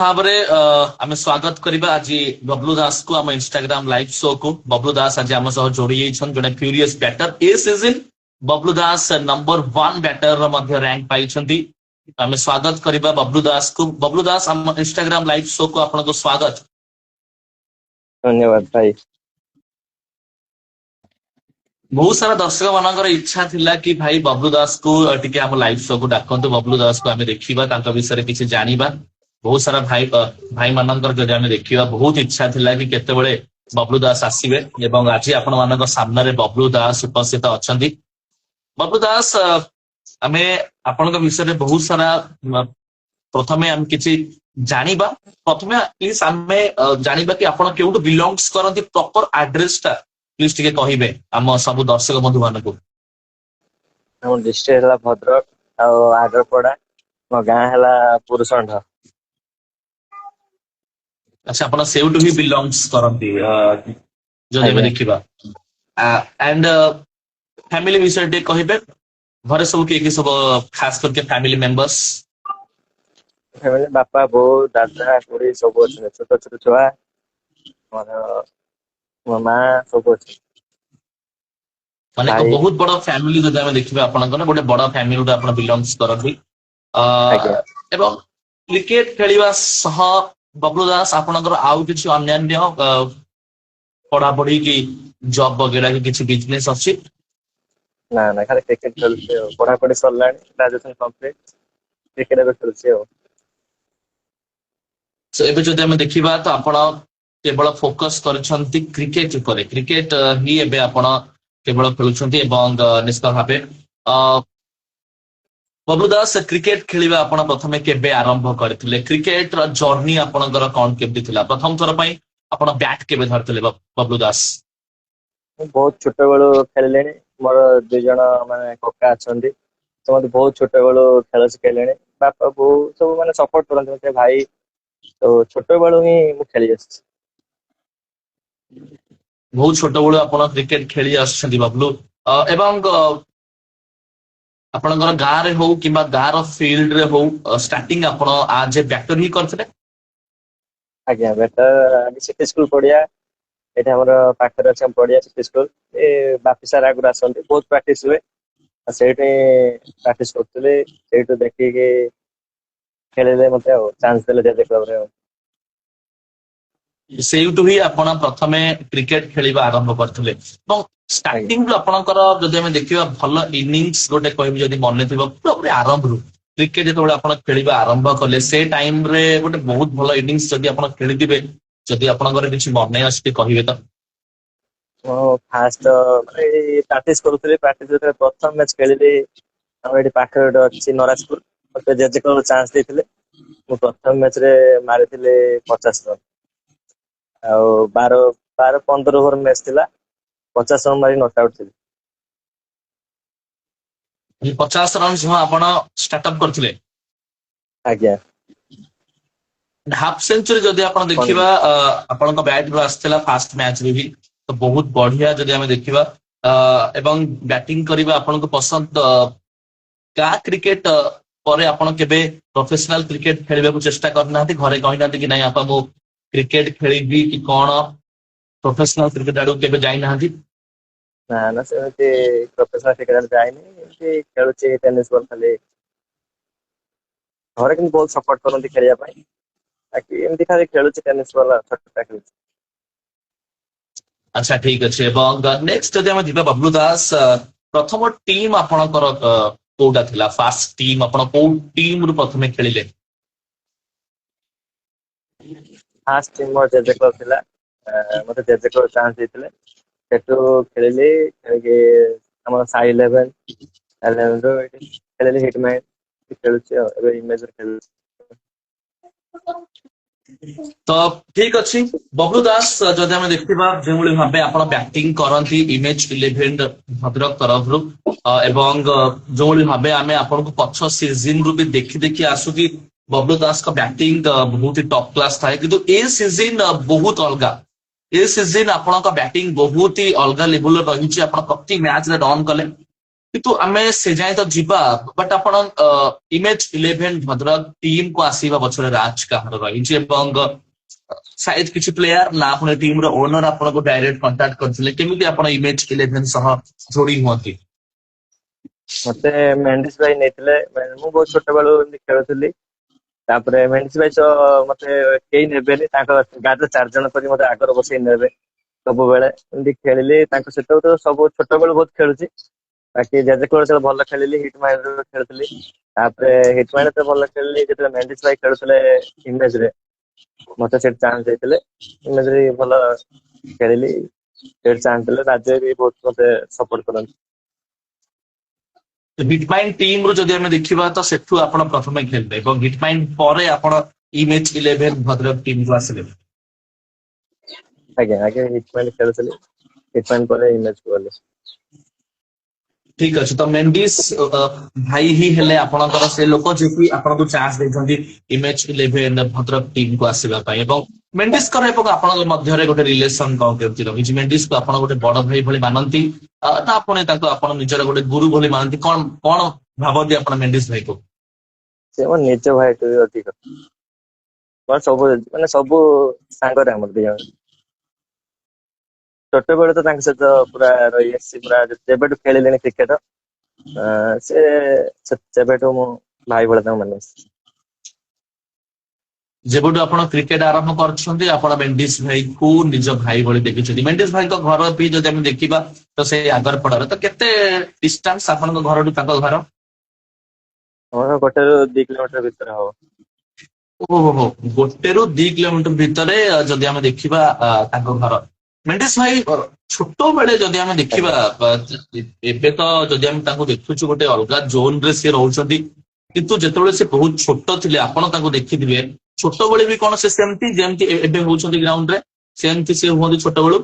ଭାବରେ ଆମେ ସ୍ୱାଗତ କରିବା ଆଜି ବବଲୁ ଦାସକୁ ଆମ ଇନଷ୍ଟାଗ୍ରାମ ଲାଇଭ ଶୋ କୁ। ବବଲୁ ଦାସ ଆଜି ଆମ ସହ ଯୋଡି ଯାଇଛନ୍ତି, ଜଣେ ଫ୍ୟୁରିୟସ ବ୍ୟାଟର। ଏ season Bablu Das number 1 batter ମଧ୍ୟ ରାଙ୍କ ପାଇଛନ୍ତି। ଆମେ ସ୍ୱାଗତ କରିବା ବବଲୁ ଦାସକୁ। ବବଲୁ ଦାସ ଆମ ଇନଷ୍ଟାଗ୍ରାମ ଲାଇଭ ଶୋ କୁ ଆପଣଙ୍କୁ ସ୍ୱାଗତ। ଧନ୍ୟବାଦ ଭାଇ। ବହୁତ ସାରା ଦର୍ଶକ ମାନଙ୍କର ଇଚ୍ଛା ଥିଲା କି ଭାଇ ବବଲୁ ଦାସକୁ ଟିକେ ଆମ ଲାଇଭ ଶୋ କୁ ଡାକନ୍ତୁ, ବବଲୁ ଦାସକୁ ଆମେ ଦେଖିବା, ତାଙ୍କ ବିଷୟରେ କିଛି ଜାଣିବା। ବହୁତ ସାରା ଭାଇ ମାନଙ୍କର ଯଦି ଆମେ ଦେଖିବା ବହୁତ ଇଚ୍ଛା ଥିଲା କି କେତେବେଳେ ବବଲୁ ଦାସ ଆସିବେ, ଏବଂ ଆଜି ଆପଣ ମାନଙ୍କ ସାମ୍ନାରେ ବବଲୁ ଦାସ ଉପସ୍ଥିତ ଅଛନ୍ତି। ବବଲୁ ଦାସ, ଆମେ ଆପଣଙ୍କ ବିଷୟରେ ବହୁତ ସାରା ପ୍ରଥମେ ଆମେ କିଛି ଜାଣିବା। ପ୍ରଥମେ ପ୍ଲିଜ ଆମେ ଜାଣିବା କି ଆପଣ କେଉଁଠୁ ବିଲଙ୍ଗସ କରନ୍ତି, ପ୍ରପର ଆଡ୍ରେସ ଟା ପ୍ଲିଜ ଟିକେ କହିବେ ଆମ ସବୁ ଦର୍ଶକ ବନ୍ଧୁ ମାନଙ୍କୁ। ଆମ ଡିଷ୍ଟ୍ରିକ୍ଟ ହେଲା ଭଦ୍ରକ ଆଉ ଆଗରପଡା। ମୋ ଗାଁ ହେଲା ପୁରୁଷଣ୍ଢ। ଆଚ୍ଛା, ଆପଣ ସେଇଠୁ ହିଁ ବିଲଙ୍ଗସ କରନ୍ତି ଯଦି ଆମେ ଆଜ୍ଞା। ଦେଖିବା। ଆଣ୍ଡ ଫ୍ୟାମିଲି ବିଷୟରେ ଟିକେ କହିବେ। ଘରେ ସବୁ କିଏ କିଏ ସବୁ, ଖାସ କରିକି ଫ୍ୟାମିଲି ମେମ୍ବର୍ସ? ଫ୍ୟାମିଲି ବାପା ବୋଉ ଦାଦା ଖୁଡି ସବୁ ଅଛନ୍ତି, ଛୋଟ ଛୋଟ ଛୁଆ। ମୋର ମୋ ମା ସବୁ ଅଛନ୍ତି। ମାନେ ଏକ ଭାଇ। ବହୁତ ବଡ ଫ୍ୟାମିଲି ଯଦି ଆମେ ଦେଖିବା, ଆପଣଙ୍କର ଗୋଟେ ବଡ ଫ୍ୟାମିଲିରୁ ଆପଣ ବିଲଙ୍ଗସ କରନ୍ତି। ଅ ଆଜ୍ଞା। ଏବଂ କ୍ରିକେଟ ଖେଳିବା ସହ ବବଲୁ ଦାସ ଆପଣଙ୍କର ଆଉ କିଛି ଅନ୍ୟାନ୍ୟ ପଢାପଢି କି ଜବ ବଗେରା କି କିଛି ବିଜନେସ ଅଛି? ନା ନା, ଖାଲି କ୍ରିକେଟ ଖେଳୁଛି ଆଉ। ପଢାପଢି ସରିଲାଣି, ଗ୍ରାଜୁଏସନ କମ୍ପ୍ଲିଟ। କ୍ରିକେଟ ଏବେ ଖେଳୁଛି ଆଉ। ଏବେ ଯଦି ଆମେ ଦେଖିବା ତ ଆପଣ କେବଳ ଫୋକସ କରିଛନ୍ତି କ୍ରିକେଟ ଉପରେ। କ୍ରିକେଟ ହିଁ ଏବେ ଆପଣ କେବଳ ଖେଳୁଛନ୍ତି, ଏବଂ ନିଶ୍ଚିତ ଭାବେ ବବଲୁ ଦାସ, କ୍ରିକେଟ ଖେଳିବା ଆପଣ ପ୍ରଥମେ କେବେ ଆରମ୍ଭ କରିଥିଲେ? କ୍ରିକେଟ ର ଜର୍ଣ୍ଣି ଆପଣଙ୍କର କଣ କେମିତି ଥିଲା? ପ୍ରଥମ ଥର ପାଇଁ ଆପଣ ବ୍ୟାଟ୍ କେବେ ଧରିଥିଲେ ବବଲୁ ଦାସ? ମୁଁ ବହୁତ ଛୋଟ ବେଳୁ ଖେଳିଲିଣି। ମୋର 2 ଜଣ ମାନେ କକା ଅଛନ୍ତି, ସେ ମତେ ବହୁତ ଛୋଟ ବେଳୁ ଖେଳ ଶିଖେଇଲେଣି। ବାପା ବୋଉ ସବୁ ମାନେ ସପୋର୍ଟ କରନ୍ତି ମତେ, ଭାଇ। ତ ଛୋଟ ବେଳୁ ହିଁ ମୁଁ ଖେଳି ଆସିଛି। ବହୁତ ଛୋଟ ବେଳୁ ଆପଣ କ୍ରିକେଟ ଖେଳି ଆସୁଛନ୍ତି ବବଲୁ। ଏବଂ ଆପଣଙ୍କର ଗାଁ ରେ ହଉ କିମ୍ବା ଗାଁ ର ଫିଲ୍ଡ ରେ ହଉ, ଷ୍ଟାର୍ଟିଂ ଆପଣ ଆଜ ଏ ବ୍ୟାଟର ହିଁ କରିଥିଲେ? ଆଜ୍ଞା, ବେଟର ସିଟି ସ୍କୁଲ ପଡିଆ। ଏଠି ଆମର ପାଖରେ ଅଛି ଆମ ପଡିଆ, ସିଟି ସ୍କୁଲ। ଏ ବାପି ସାର୍ ଆଗରୁ ଆସନ୍ତି, ବହୁତ ପ୍ରାକ୍ଟିସ ହୁଏ। ଆଉ ସେଇଠି ପ୍ରାକ୍ଟିସ କରୁଥିଲି, ସେଇଠୁ ଦେଖିକି ଖେଳିଲେ ମତେ ଆଉ ଚାନ୍ସ ଦେଲେ ଜେଜେ କ୍ଲବରେ ଆଉ। ସେଇଠୁ ହିଁ ଆପଣ ପ୍ରଥମେ କ୍ରିକେଟ ଖେଳିବା ଆରମ୍ଭ କରିଥିଲେ। ଏବଂ ଆଜ୍ଞା। ଷ୍ଟାର୍ଟିଂ ରୁ ଆପଣଙ୍କର ଯଦି ଆମେ ଦେଖିବା ଭଲ ଇନିଂସ ଗୋଟେ କହିବି ଯଦି ମନେ ଥିବ, ପୁରା ଆରମ୍ଭରୁ କ୍ରିକେଟ ଯେତେବେଳେ ଆପଣ ଖେଳିବା ଆରମ୍ଭ କଲେ, ସେ ଟାଇମ ରେ ଗୋଟେ ବହୁତ ଭଲ ଇନିଂସ ଯଦି ଆପଣ ଖେଳିଥିବେ, ଯଦି ଆପଣଙ୍କର କିଛି ମନେ ଅଛି ଟିକେ କହିବେ ତ? ମୁଁ ଫାଷ୍ଟ ମାନେ ଏଇ ପ୍ରାକ୍ଟିସ କରୁଥିଲି। ପ୍ରାକ୍ଟିସ ଯେତେବେଳେ ପ୍ରଥମ ମ୍ୟାଚ ଖେଳିଲି, ଆମର ଏଠି ପାଖରେ ଗୋଟେ ଅଛି ନରାଜପୁର, ମତେ ଜେଜେ କଲରେ ଚାନ୍ସ ଦେଇଥିଲେ। ମୁଁ ପ୍ରଥମ ମ୍ୟାଚ ରେ ମାରିଥିଲି 50 ରନ। ଆଉ 12-15 ଓଭର ମ୍ୟାଚ୍ ଥିଲା, 50 ରନ ମାରି ନଟ୍ ଆଉଟ୍ ଥିଲି। 50 ରନ ସହ ଆପଣ ଷ୍ଟାର୍ଟ ଅପ୍ କରିଥିଲେ? ଆଜ୍ଞା। ହାଫ ସେଞ୍ଚୁରୀ ଯଦି ଆପଣ ଦେଖିବା, ଆପଣଙ୍କ ବ୍ୟାଟ ରୁ ଆସିଥିଲା ଫାଷ୍ଟ ମ୍ୟାଚରେ ବି, ତ ବହୁତ ବଢିଆ ଯଦି ଆମେ ଦେଖିବା। ଏବଂ ବ୍ୟାଟିଂ କରିବା ଆପଣଙ୍କୁ ପସନ୍ଦ। ଗାଁ କ୍ରିକେଟ ପରେ ଆପଣ କେବେ ପ୍ରଫେସନାଲ କ୍ରିକେଟ ଖେଳିବାକୁ ଚେଷ୍ଟା କରିନାହାନ୍ତି? ଘରେ କହିନାହାନ୍ତି କି ନାଇଁ ବାପା ମୁଁ କ୍ରିକେଟ ଖେଳିବି କି କଣ, ପ୍ରଫେସନାଲ କ୍ରିକେଟ ଆଡକୁ କେବେ ଯାଇନାହାନ୍ତି? ନା ନା, ସେମିତି ପ୍ରଫେସନାଲ କ୍ରିକେଟ ଯାଇନି। ଏମିତି ଖେଳୁଛି ଟେନିସ୍ ବଲ ଖାଲି। ଘରେ କିନ୍ତୁ ବହୁତ ସପୋର୍ଟ କରନ୍ତି ଖେଳିବା ପାଇଁ। ବାକି ଏମିତି ଖାଲି ଖେଳୁଛି ଟେନିସ୍ ବଲ, ଛୋଟଟା ଖେଳୁଛି। ଆଚ୍ଛା, ଠିକ ଅଛି। ଏବଂ ନେକ୍ସଟ ଯଦି ଆମେ ଯିବା, ବବଲୁ ଦାସ ପ୍ରଥମ ଟିମ୍ ଆପଣଙ୍କର କୋଉଟା ଥିଲା? ଫାଷ୍ଟ ଟିମ୍ ଆପଣ କୋଉ ଟିମ ରୁ ପ୍ରଥମେ ଖେଳିଲେ? ଫାଷ୍ଟ ଟିମ୍ ମୋର ଜେଜେ କ୍ଲବ ଥିଲା। ମତେ ଜେଜେ କ୍ଲବ ଚାନ୍ସ ଦେଇଥିଲେ। ସେଠୁ ଖେଳିଲି, ଖେଳିକି ଆମର ସାଇ ଇଲେଭେନ ଖେଳିଲି, ହିଟମ୍ୟାନ ଖେଳୁଛି ଆଉ। ଏବେ ଇମେଜରେ ଖେଳୁଛି। ତ ଠିକ ଅଛି ବବଲୁ ଦାସ, ଯଦି ଆମେ ଦେଖିବା ଯେଉଁଭଳି ଭାବେ ଆପଣ ବ୍ୟାଟିଂ କରନ୍ତି ଇମେଜ 11 ଭଦ୍ରକ ତରଫରୁ, ଏବଂ ଯେଉଁଭଳି ଭାବେ ଆମେ ଆପଣଙ୍କୁ ପଛ ସିଜିନ ରୁ ବି ଦେଖି ଦେଖି ଆସୁକି ବବଲୁ ଦାସଙ୍କ ବ୍ୟାଟିଂ ବହୁତ ଟପ୍ କ୍ଲାସ ଥାଏ, କିନ୍ତୁ ଏ ସିଜିନ ବହୁତ ଅଲଗା। ଏ ସିଜିନ ଆପଣଙ୍କ ବ୍ୟାଟିଂ ବହୁତ ହି ଅଲଗା ଲେଭେଲର ରହିଛି। ଆପଣ ପ୍ରତି ମ୍ୟାଚରେ ରନ୍ କଲେ, କିନ୍ତୁ ଆମେ ସେ ଯାଏ ତ ଯିବା ବଟ୍ ଆପଣ ଇମେଜ 11 ଭଦ୍ରକ ଟିମ୍ କୁ ଆସିବା ପଛରେ ରାଜ କାହାର ରହିଛି ଏବଂ ସାଇଜ କିଛି ପ୍ଲେୟାର ନା ଆପଣ ଟିମ ର ଓନର ଆପଣଙ୍କୁ ଡାଇରେକ୍ଟ କଣ୍ଟାକ୍ଟ କରିଥିଲେ କେମିତି ଆପଣ ଇମେଜ 11 ସହ ଯୋଡି ହୁଅନ୍ତି? ମତେ ମେଣ୍ଡିସ ଭାଇ ନେଇଥିଲେ ମୁଁ ବହୁତ ଛୋଟ ବେଳୁ ଏମିତି ଖେଳୁଥିଲି। ତାପରେ ମେଣ୍ଡିସ ଭାଇ ସହ ମତେ କେହି ନେବେନି ତାଙ୍କ ଗାଡିରେ 4 ଜଣ କରି ମତେ ଆଗରେ ବସେଇ ନେବେ ସବୁବେଳେ ଏମିତି ଖେଳିଲି ତାଙ୍କ ସହିତ ତ ସବୁ ଛୋଟ ବେଳୁ ବହୁତ ଖେଳୁଛି। ବାକି ଯେତେବେଳେ ଭଲ ଖେଳିଲି ହିଟ ମାଇଣ୍ଡରେ ଖେଳୁଥିଲି। ତାପରେ ହିଟ ମାଇଣ୍ଡ ତ ଭଲ ଖେଳିଲି ଯେତେବେଳେ ମେଣ୍ଡିସ ଭାଇ ଖେଳୁଥିଲେ ଇମେଜ ରେ ମତେ ସେଠି ଚାନ୍ସ ଦେଇଥିଲେ ଇମେଜ ରେ ଭଲ ଖେଳିଲି ସେଠି ଚାନ୍ସ ଦେଲେ ରାଜ୍ୟ ବି ବହୁତ ମତେ ସପୋର୍ଟ କରନ୍ତି। ହିଟମାଇଣ୍ଡ ଟିମ ରୁ ଯଦି ଆମେ ଦେଖିବା ତ ସେଠୁ ଆପଣ ପ୍ରଥମେ ଖେଳିଲେ ଏବଂ ହିଟମାଇଣ୍ଡ ପରେ ଆପଣ ଇମେଜ 11 ଭଦ୍ରକ ଟିମ୍ କୁ ଆସିଲେ। ଆଜ୍ଞା ଆଜ୍ଞା ହିଟ ମାଇଣ୍ଡ ଖେଳୁଥିଲି ହିଟ ମାଇଣ୍ଡ ପରେ ଇମେଜ କୁ ଗଲି। ଠିକ ଅଛି ତ ମେଣ୍ଡିସ୍ ଭାଇ ହିଁ ହେଲେ ଆପଣଙ୍କର ସେ ଲୋକ ଯିଏକି ଆପଣଙ୍କୁ ଚାନ୍ସ ଦେଇଛନ୍ତି ଇମେଜ 11 ଭଦ୍ରକ ଟିମ୍ କୁ ଆସିବା ପାଇଁ ଏବଂ ମେଣ୍ଡିସ୍ଙ୍କର ଏବଂ ଆପଣଙ୍କ ମଧ୍ୟରେ ଗୋଟେ ରିଲେସନ କଣ କେମିତି ରହିଛି ମେଣ୍ଡିସ୍ କୁ ଆପଣ ଗୋଟେ ବଡ ଭାଇ ଭଳି ମାନନ୍ତି ନା ଆପଣ ତାଙ୍କୁ ଆପଣ ନିଜର ଗୋଟେ ଗୁରୁ ଭଳି ମାନନ୍ତି କଣ କଣ ଭାବନ୍ତି ଆପଣ ମେଣ୍ଡିସ୍ ଭାଇକୁ? ସେ ମୋ ନିଜ ଭାଇଠୁ ବି ଅଧିକ ମୋର ସବୁ ମାନେ ସବୁ ସାଙ୍ଗରେ ଆମର ଦି ଜଣ ଛୋଟବେଳୁ ତ ତାଙ୍କ ସହିତ ପୁରା ରହି ଆସିଛି ପୁରା ଯେବେଠୁ ଖେଳିଲେଣି କ୍ରିକେଟ ସେ ସେବେଠୁ ମୁଁ ଭାଇ ଭଳିଆ ତାଙ୍କୁ ମାନେ ଆସିଛି। ଯେବେଠୁ ଆପଣ କ୍ରିକେଟ ଆରମ୍ଭ କରିଛନ୍ତି ଆପଣ ମେଣ୍ଡିସ୍ ଭାଇକୁ ନିଜ ଭାଇ ଭଳି ଦେଖିଛନ୍ତି ମେଣ୍ଡିସ୍ ଭାଇଙ୍କ ଘର ବି ଯଦି ଆମେ ଦେଖିବା ତ ସେଇ ଆଗରପଡାରେ ତ କେତେ ଡିଷ୍ଟାନ୍ସ ଆପଣଙ୍କ ଘରଠୁ ତାଙ୍କ ଘର? ଆମର 1 ରୁ 2 କିଲୋମିଟର ଭିତରେ ହବ। ଓହୋ ହୋ 1 ରୁ 2 କିଲୋମିଟର ଭିତରେ ଯଦି ଆମେ ଦେଖିବା ତାଙ୍କ ଘର ମେଣ୍ଡିସ୍ ଭାଇ ଛୋଟ ବେଳେ ଯଦି ଆମେ ଦେଖିବା ଆଜ୍ଞା ଏବେ ତ ଯଦି ଆମେ ତାଙ୍କୁ ଦେଖୁଛୁ ଗୋଟେ ଅଲଗା ଜୋନ ରେ ସିଏ ରହୁଛନ୍ତି କିନ୍ତୁ ଯେତେବେଳେ ସେ ବହୁତ ଛୋଟ ଥିଲେ ଆପଣ ତାଙ୍କୁ ଦେଖିଥିବେ ଛୋଟବେଳେ ବି କଣ ସେ ସେମିତି ଯେମିତି ଏବେ ହଉଛନ୍ତି ଗ୍ରାଉଣ୍ଡ ରେ ସେମିତି ସେ ହୁଅନ୍ତି ଛୋଟବେଳୁ?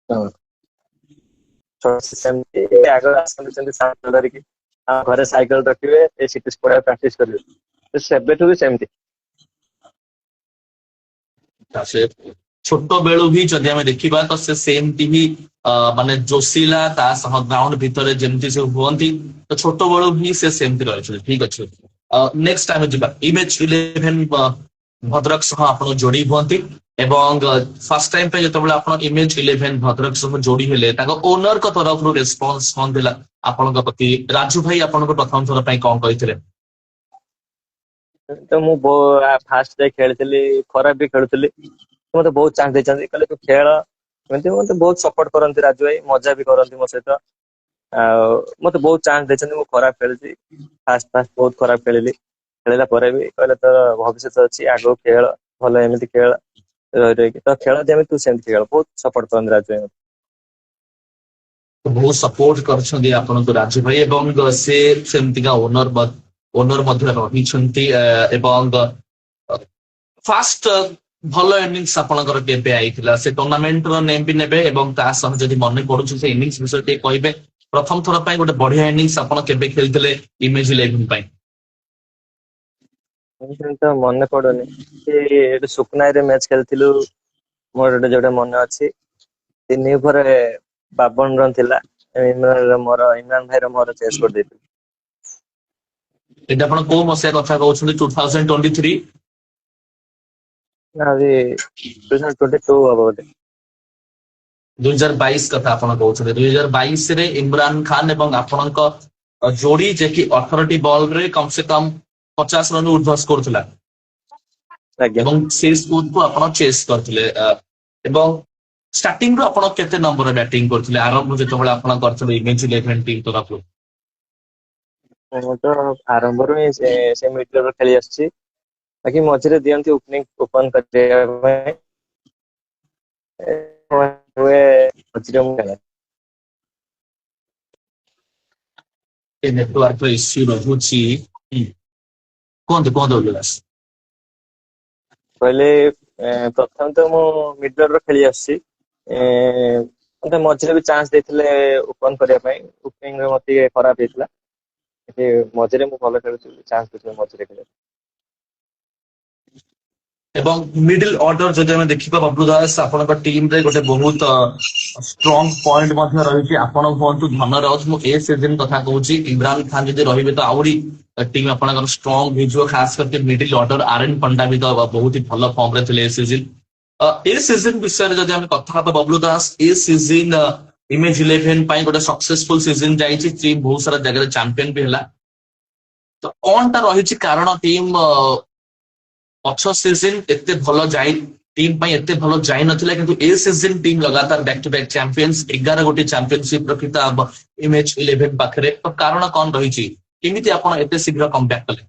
ହଁ ସେମିତି ଆଗ ଆସନ୍ତି ସେମିତି ସାଇକେଲ ଧରିକି ଆମ ଘରେ ସାଇକେଲ ରଖିବେ ଏ ସିଟି ପଳେଇବେ ପ୍ରାକ୍ଟିସ କରିବେ ସେବେଠୁ ବି ସେମିତି। ସେ ଛୋଟ ବେଳୁ ହିଁ ଯଦି ଆମେ ଦେଖିବା ତ ସେ ସେମିତି ହିଁ ମାନେ ଜୋସିଲା ତା ସହ ଗ୍ରାଉଣ୍ଡ ଭିତରେ ଯେମିତି ସେ ହୁଅନ୍ତି ତ ଛୋଟ ବେଳୁ ହିଁ ସେ ସେମିତି ରହିଛନ୍ତି ଠିକ ଅଛି। ନେକ୍ସଟ ଆମେ ଯିବା ଇମେଜ 11 ଭଦ୍ରକ ସହ ଆପଣ ଯୋଡି ହୁଅନ୍ତି ଏବଂ ଫାର୍ଷ୍ଟ ଟାଇମ ପାଇଁ ଯେତେବେଳେ ଆପଣ ଇମେଜ 11 ଭଦ୍ରକ ସହ ଯୋଡି ହେଲେ ତାଙ୍କ ଓନରଙ୍କ ତରଫରୁ ରେସପନ୍ସ କଣ ଥିଲା ଆପଣଙ୍କ ପ୍ରତି ରାଜୁ ଭାଇ ଆପଣଙ୍କୁ ପ୍ରଥମ ଥର ପାଇଁ କଣ କହିଥିଲେ? ତ ମୁଁ ଫାଷ୍ଟ ଯାଇ ଖେଳିଥିଲି ଖରାପ ବି ଖେଳୁଥିଲି ମତେ ବହୁତ ଚାନ୍ସ ଦେଇଛନ୍ତି କହିଲେ ତୁ ଖେଳ ଏମିତି ମତେ ବହୁତ ସପୋର୍ଟ କରନ୍ତି ରାଜୁ ଭାଇ ମଜା ବି କରନ୍ତି ମୋ ସହିତ ଆଉ ମତେ ବହୁତ ଚାନ୍ସ ଦେଇଛନ୍ତି ମୁଁ ଖରାପ ଖେଳିଛି ଫାଷ୍ଟ ଫାଷ୍ଟ ବହୁତ ଖରାପ ଖେଳିଲି ଖେଳିଲା ପରେ ବି କହିଲେ ତୋର ଭବିଷ୍ୟତ ଅଛି ଆଗକୁ ଖେଳ ଭଲ ଏମିତି ଖେଳ ରହି ରହିକି ତ ଖେଳ ଯେମିତି ତୁ ସେମିତି ଖେଳ ବହୁତ ସପୋର୍ଟ କରନ୍ତି ରାଜୁ ଭାଇ ମତେ। ବହୁତ ସପୋର୍ଟ କରିଛନ୍ତି ଆପଣଙ୍କୁ ରାଜୁ ଭାଇ ଏବଂ ସେ ସେମିତିକା ଓନର ମଧ୍ୟ ରହିଛନ୍ତି ଏବଂ ଫାଷ୍ଟ ଭଲ ଇନିଂସ ଆପଣଙ୍କର କେବେ ଆଇଥିଲା ସେ ଟୁର୍ଣ୍ଣାମେଣ୍ଟ ର ନେମ୍ ବି ନେବେ ଏବଂ ତା ସହ ଯଦି ମନେ ପଡୁଛି ସେ ଇନିଂସ ବିଷୟରେ ଟିକେ କହିବେ ପ୍ରଥମ ଥର ପାଇଁ ଗୋଟେ ବଢିଆ ଇନିଂସ ଆପଣ କେବେ ଖେଳିଥିଲେ ଇମେଜ 11 ପାଇଁ? ସେମିତି ତ ମନେ ପଡୁନି ଏଠି ସୁଖନାରେ ମ୍ୟାଚ ଖେଳିଥିଲୁ ମୋର ଗୋଟେ ଯୋଉଟା ମନେ ଅଛି 3 ଓଭର 52 ରନ ଥିଲା ଇମରାନ ଭାଇର ମୋର ଚେସ୍ କରିଦେଇଥିଲୁ। ଏଇଟା ଆପଣ କୋଉ ମସିହା କଥା କହୁଛନ୍ତି 2023? ନା 2022 ହବ ବୋଧେ। 2022 କଥା ଆପଣ କହୁଛନ୍ତି 2022 ରେ ଇମରାନ ଖାନ ଏବଂ ଆପଣଙ୍କ ଯୋଡି ଯେ କି 18ଟି ବଲ ରେ କମ ସେ କମ 50 ରନ ଉର୍ଦ୍ଧ୍ୱ ସ୍କୋର ଥିଲା ଆଜ୍ଞା ଏବଂ ସେ ସ୍କୋରକୁ ଆପଣ ଚେସ୍ କରିଥିଲେ ଏବଂ ଷ୍ଟାର୍ଟିଂ ରୁ ଆପଣ କେତେ ନମ୍ବରରେ ବ୍ୟାଟିଂ କରୁଥିଲେ ଆରମ୍ଭ ଯେତେବେଳେ ଆପଣ କରିଥିଲେ ଇମେଜ 11 ଟିମ୍ ତରଫରୁ? ମୁଁ ତ ଆରମ୍ଭରୁ ହିଁ ସେ ମିଡିଅର ଖେଳି ଆସିଛି ବାକି ମଝିରେ ଦିଅନ୍ତି ଓପନ କରିବା ପାଇଁ ହୁଏ ମଝିରେ ମୁଁ ଖେଳେ। ଏ ନେଟୱାର୍କ ଇସ୍ୟୁ ରହୁଛି କୁହନ୍ତୁ କୁହନ୍ତୁ ଅଭିଲାଷ। କହିଲେ ପ୍ରଥମେ ତ ମୁଁ ମିଡିଅର ଖେଳି ଆସିଛି ମତେ ମଝିରେ ବି ଚାନ୍ସ ଦେଇଥିଲେ ଓପନ କରିବା ପାଇଁ ଓପନିଂ ରେ ମତେ ଟିକେ ଖରାପ ହେଇଥିଲା ମଝିରେ ମୁଁ ଭଲ ଖେଳୁଥିଲି ଚାନ୍ସ ଦେଇଥିଲେ ମଝିରେ ଖେଳିବାକୁ। ଏବଂ ମିଡିଲ ଅର୍ଡର ଯଦି ଆମେ ଦେଖିବା ବବଲୁ ଦାସ ଆପଣଙ୍କ ଟିମ ରେ ଗୋଟେ ବହୁତ ଷ୍ଟ୍ରଙ୍ଗ ପଏଣ୍ଟ ମଧ୍ୟ ରହିଛି। ଆପଣ ହୁଅନ୍ତୁ ଧନ ରାଉତ, ମୁଁ ଏ ସିଜନ କଥା କହୁଛି, ଇମ୍ରାନ ଖାନ ଯଦି ରହିବେ ତ ଆହୁରି ଟିମ୍ ଆପଣଙ୍କର ଷ୍ଟ୍ରଙ୍ଗ ହେଇଯିବ। ଖାସ କରିକି ମିଡିଲ ଅର୍ଡର ଆରଏନ ପଣ୍ଡା ବି ତ ବହୁତ ହି ଭଲ ଫର୍ମ ରେ ଥିଲେ ଏ ସିଜନ। ଏ ସିଜନ ବିଷୟରେ ଯଦି ଆମେ କଥା ହବା ବବଲୁ ଦାସ, ଏ ସିଜନ ଇମେଜ 11 ପାଇଁ ଗୋଟେ ସକ୍ସେସଫୁଲ ସିଜନ ଯାଇଛି। ଟିମ୍ ବହୁତ ସାରା ଜାଗାରେ ଚାମ୍ପିୟନ ବି ହେଲା। ତ କଣଟା ରହିଛି କାରଣ ଟିମ୍ ପଛ ସିଜନ ଏତେ ଭଲ ଯାଇ ଟିମ୍ ପାଇଁ ଏତେ ଭଲ ଯାଇ ନଥିଲା, କିନ୍ତୁ ଏ ସିଜନ ଟିମ୍ ଲଗାତାର ବ୍ୟାକ୍ ଟୁ ବ୍ୟାକ୍ ଚାମ୍ପିୟନ୍ସ, 11 ଗୋଟି ଚାମ୍ପିୟନସିପ ର ଖିତାବ ଇମେଜ 11 ପାଖରେ। ତ କାରଣ କଣ ରହିଛି, କେମିତି ଆପଣ ଏତେ ଶୀଘ୍ର କମ୍ବ୍ୟାକ୍ କଲେ?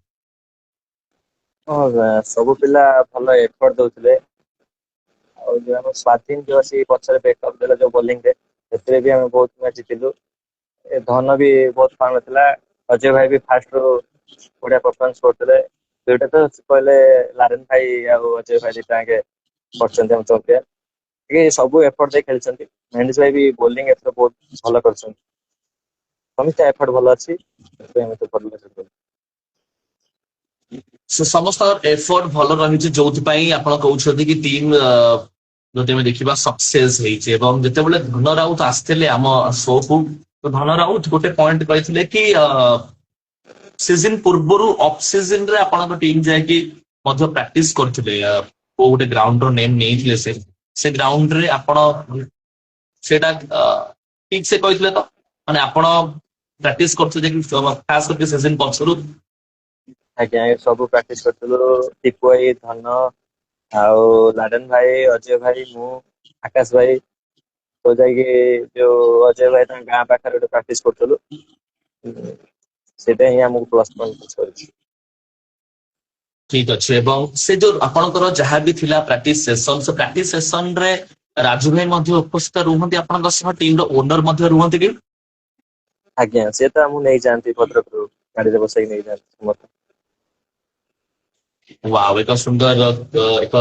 ହଁ, ସବୁ ପିଲା ଭଲ ଏଫର୍ଟ ଦଉଥିଲେ। ଆଉ ଯୋଉ ଆମ ସ୍ୱାଧୀନ ଯୋଉ ଅଛି ପଛରେ ବ୍ୟାକଅପ୍ ଦେଲା ଯୋଉ ବୋଲିଂ ରେ, ସେଥିରେ ବି ଆମେ ବହୁତ ମ୍ୟାଚ୍ ଜିତିଲୁ। ଏ ଧନ ବି ବହୁତ ଫାର୍ମ ଥିଲା। ଅଜୟ ଭାଇ ବି ଫାଷ୍ଟ ରୁ ବଢିଆ ପରଫର୍ମାନ୍ସ କରୁଥିଲେ। ଦୁଇଟା ତ କହିଲେ ଲାରେନ ଭାଇ ଆଉ ଅଜୟ ଭାଇ ଦିଟା ଆଗେ କରିଛନ୍ତି ଆମ ଚମ୍ପିଆନ। ଟିକେ ସବୁ ଏଫର୍ଟ ଦେଇ ଖେଳିଛନ୍ତି। ମହେଣ୍ଡିସ ଭାଇ ବି ବୋଲିଂ ଏଥର ବହୁତ ଭଲ କରିଛନ୍ତି। ସମସ୍ତେ ଏଫର୍ଟ ଭଲ ଅଛି, ସେଥିପାଇଁ ମତେ ଭଲ ଲାଗୁଛି। ସେ ସମସ୍ତଙ୍କର ଏଫର୍ଟ ଭଲ ରହିଛି, ଯୋଉଥିପାଇଁ ଆପଣ କହୁଛନ୍ତି କି ଟିମ୍ ଯଦି ଆମେ ଦେଖିବା ସକ୍ସେସ ହେଇଛି। ଏବଂ ଯେତେବେଳେ ଧନ ରାଉତ ଆସିଥିଲେ ଆମ ଶୋକୁ, ତ ଧନ ରାଉତ ଗୋଟେ ପଏଣ୍ଟ କହିଥିଲେ କି ସିଜନ ପୂର୍ବରୁ ଅଫ ସିଜନ ରେ ଆପଣଙ୍କ ଟିମ୍ ଯାଇକି ମଧ୍ୟ ପ୍ରାକ୍ଟିସ କରୁଥିଲେ। କୋଉ ଗୋଟେ ଗ୍ରାଉଣ୍ଡ ର ନେମ୍ ନେଇଥିଲେ, ସେ ଗ୍ରାଉଣ୍ଡ ରେ ଆପଣ ସେଇଟା ଠିକ ସେ କହିଥିଲେ ତ, ମାନେ ଆପଣ ପ୍ରାକ୍ଟିସ କରୁଥିଲେ ଯାଇକି ଖାସ କରିକି ସିଜନ ପଛରୁ? ଆଜ୍ଞା, ଏ ସବୁ ପ୍ରାକ୍ଟିସ କରିଥିଲୁ। ଟିପୁ ଭାଇ, ଧନ ଆଉ ଲାଡେନ ଭାଇ, ଅଜୟ ଭାଇ, ମୁଁ, ଆକାଶ ଭାଇ ସବୁ ଯାଇକି ଯୋଉ ଅଜୟ ଭାଇ ତାଙ୍କ ଗାଁ ପାଖରେ ଗୋଟେ ପ୍ରାକ୍ଟିସ କରୁଥିଲୁ। ସେଇଟା ହିଁ ଆମକୁ ପ୍ଲସ ପଏଣ୍ଟ କରିଛି। ଠିକ ଅଛି। ଏବଂ ସେ ଯୋଉ ଆପଣଙ୍କର ଯାହା ବି ଥିଲା ପ୍ରାକ୍ଟିସ ସେସନ, ସେ ପ୍ରାକ୍ଟିସ ସେସନ ରେ ରାଜୁ ଭାଇ ମଧ୍ୟ ଉପସ୍ଥିତ ରୁହନ୍ତି ଆପଣଙ୍କ ସହ, ଟିମ ର ଓନର ମଧ୍ୟ ରୁହନ୍ତି କି? ଆଜ୍ଞା, ସେ ତ ଆମକୁ ନେଇଯାଆନ୍ତି ଭଦ୍ରକରୁ, ଗାଡିରେ ବସେଇକି ନେଇଯାଆନ୍ତି ମତେ। ୱାଓ, ଏକ ସୁନ୍ଦର ଏକ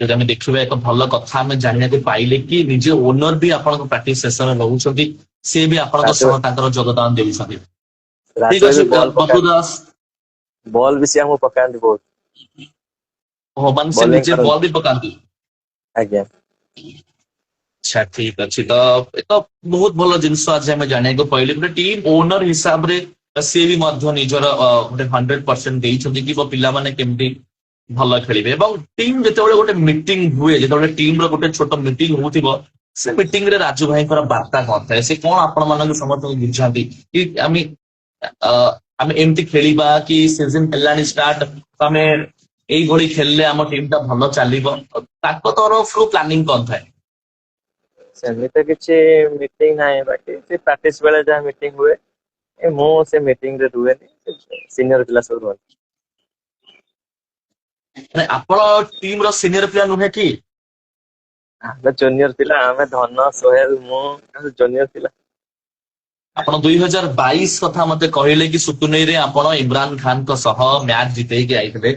ଯଦି ଆମେ ଦେଖିବା ଏକ ଭଲ କଥା ଆମେ ଜାଣିବାକୁ ପାଇଲେ କି ନିଜ ଓନର ବି ଆପଣଙ୍କ ପ୍ରାକ୍ଟିସ ସେସନରେ ରହୁଛନ୍ତି, ସିଏ ବି ଆପଣଙ୍କ ରାଜୁ ସହ ତାଙ୍କର ଯୋଗଦାନ ଦେଉଛନ୍ତି। ଠିକ ରାଜୁ ଭାଇ ଅଛି ବି ବଲ୍ ବବଲୁ ଦାସ। ବଲ୍ ବି ସିଏ ଆମକୁ ପକାନ୍ତି ବହୁତ। ଓ ମାନେ ସେ ବୋଲିଂ ନିଜେ କରନ୍ତି। ବଲ ବି ପକାନ୍ତି? ଆଜ୍ଞା। ଆଚ୍ଛା ଠିକ ଅଛି। ତ ଏକ ବହୁତ ଭଲ ଜିନିଷ ଆଜି ଆମେ ଜାଣିବାକୁ ପାଇଲେ, ଗୋଟେ ଟିମ୍ ଓନର ହିସାବରେ ସିଏ ବି ମଧ୍ୟ ନିଜର ଗୋଟେ 100% ଦେଇଛନ୍ତି କି ମୋ ପିଲାମାନେ କେମିତି ଭଲ ଖେଳିବେ। ଏବଂ ଟିମ୍ ଯେତେବେଳେ ଗୋଟେ ମିଟିଂ ହୁଏ, ଯେତେବେଳେ ଟିମ ର ଗୋଟେ ଛୋଟ ମିଟିଂ ହଉଥିବ, ସେ ମିଟିଂ ରେ ରାଜୁ ଭାଇଙ୍କର ବାର୍ତ୍ତା କଣ ଥାଏ? ସେ କଣ ଆପଣ ମାନଙ୍କୁ ସମସ୍ତଙ୍କୁ ବୁଝାନ୍ତି କି ଅ, ଆମେ ଏମିତି ଖେଳିବା କି ସିଜନ ହେଲାଣି ଷ୍ଟାର୍ଟ, ଆମେ ଏଇଭଳି ଖେଳିଲେ ଆମ ଟିମ ଟା ଭଲ ଚାଲିବ, ତାଙ୍କ ତରଫରୁ ପ୍ଲାନିଂ କଣ ଥାଏ? ସେମିତି କିଛି ମିଟିଂ ନାହିଁ, ବାକି ସେ ପ୍ରାକ୍ଟିସ ବେଳେ ଯାହା ମିଟିଂ ହୁଏ। ମୁଁ ସେ ମିଟିଂ ରେ ରୁହେନି, ସିନିୟର ପିଲା ସବୁ ରୁହନ୍ତି। ମାନେ ଆପଣ ଟିମ ର ସିନିୟର ପ୍ଲେୟାର ନୁହେଁ କି? ଆମେ ଜୁନିୟର ପିଲା, ଆମେ ଧନ, ସୋହେଲ, ମୁଁ ଜୁନିୟର ପିଲା। ଆପଣ 2022 କଥା ମତେ କହିଲେ କି ସୁକୁନେଇରେ ଆପଣ ଇମ୍ରାନ ଖାନଙ୍କ ସହ ମ୍ୟାଚ ଜିତେଇକି ଆଇଥିଲେ।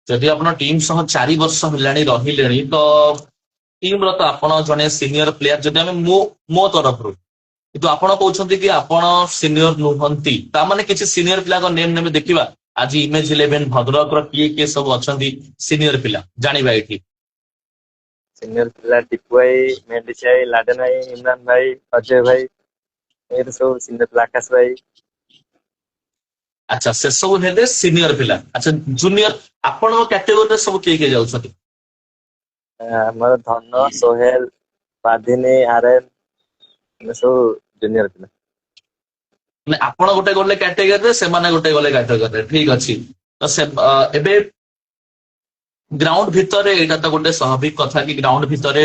ଯଦି ଆପଣ ଟିମ୍ ସହ 4 ବର୍ଷ ହେଲାଣି ରହିଲେଣି, ତ ଟିମ ର ତ ଆପଣ ଜଣେ ସିନିୟର ପ୍ଲେୟାର। ଯଦି ଆମେ ମୋ ତରଫରୁ, କିନ୍ତୁ ଆପଣ କହୁଛନ୍ତି କି ଆପଣ ସିନିୟର ନୁହନ୍ତି, ତାମାନେ କିଛି ସିନିୟର ପିଲାଙ୍କ ନେମ ନେବେ ଦେଖିବା। ଆଜି ଇମେଜ 11 ଭଦ୍ରକର କିଏ କିଏ ସବୁ ଅଛନ୍ତି ସିନିୟର ପିଲା, ଜାଣିବା ଏଇଠି। ସିନିୟର ପିଲା ଟିପୁ ଭାଇ, ମେହେଣ୍ଡିସ ଭାଇ, ଲାଡେନ ଭାଇ, ଇମରାନ ଭାଇ, ଅଜୟ ଭାଇ, ଏଇଠି ସବୁ ସିନିୟର ପିଲା, ଆକାଶ ଭାଇ। ଆଚ୍ଛା, ସେ ସବୁ ହେଲେ ସିନିୟର ପିଲା। ଆଚ୍ଛା, ଜୁନିୟର ଆପଣଙ୍କ କ୍ୟାଟେଗୋରୀରେ ସବୁ କିଏ କିଏ ଯାଉଛନ୍ତି? ଆମର ଧନ, ସୋହେଲ, ବାଧିନୀ, ଆରେନ, ଆମେ ସବୁ ଜୁନିୟର ପିଲା। ମାନେ ଆପଣ ଗୋଟେ ଗଲେ କ୍ୟାଟେଗୋରୀରେ, ସେମାନେ ଗୋଟେ ଗଲେ କ୍ୟାଟେଗୋରୀରେ, ଠିକ ଅଛି। ତ ସେ ଏବେ ଗ୍ରାଉଣ୍ଡ ଭିତରେ ଏଇଟା ତ ଗୋଟେ ସ୍ୱାଭାବିକ କଥା କି ଗ୍ରାଉଣ୍ଡ ଭିତରେ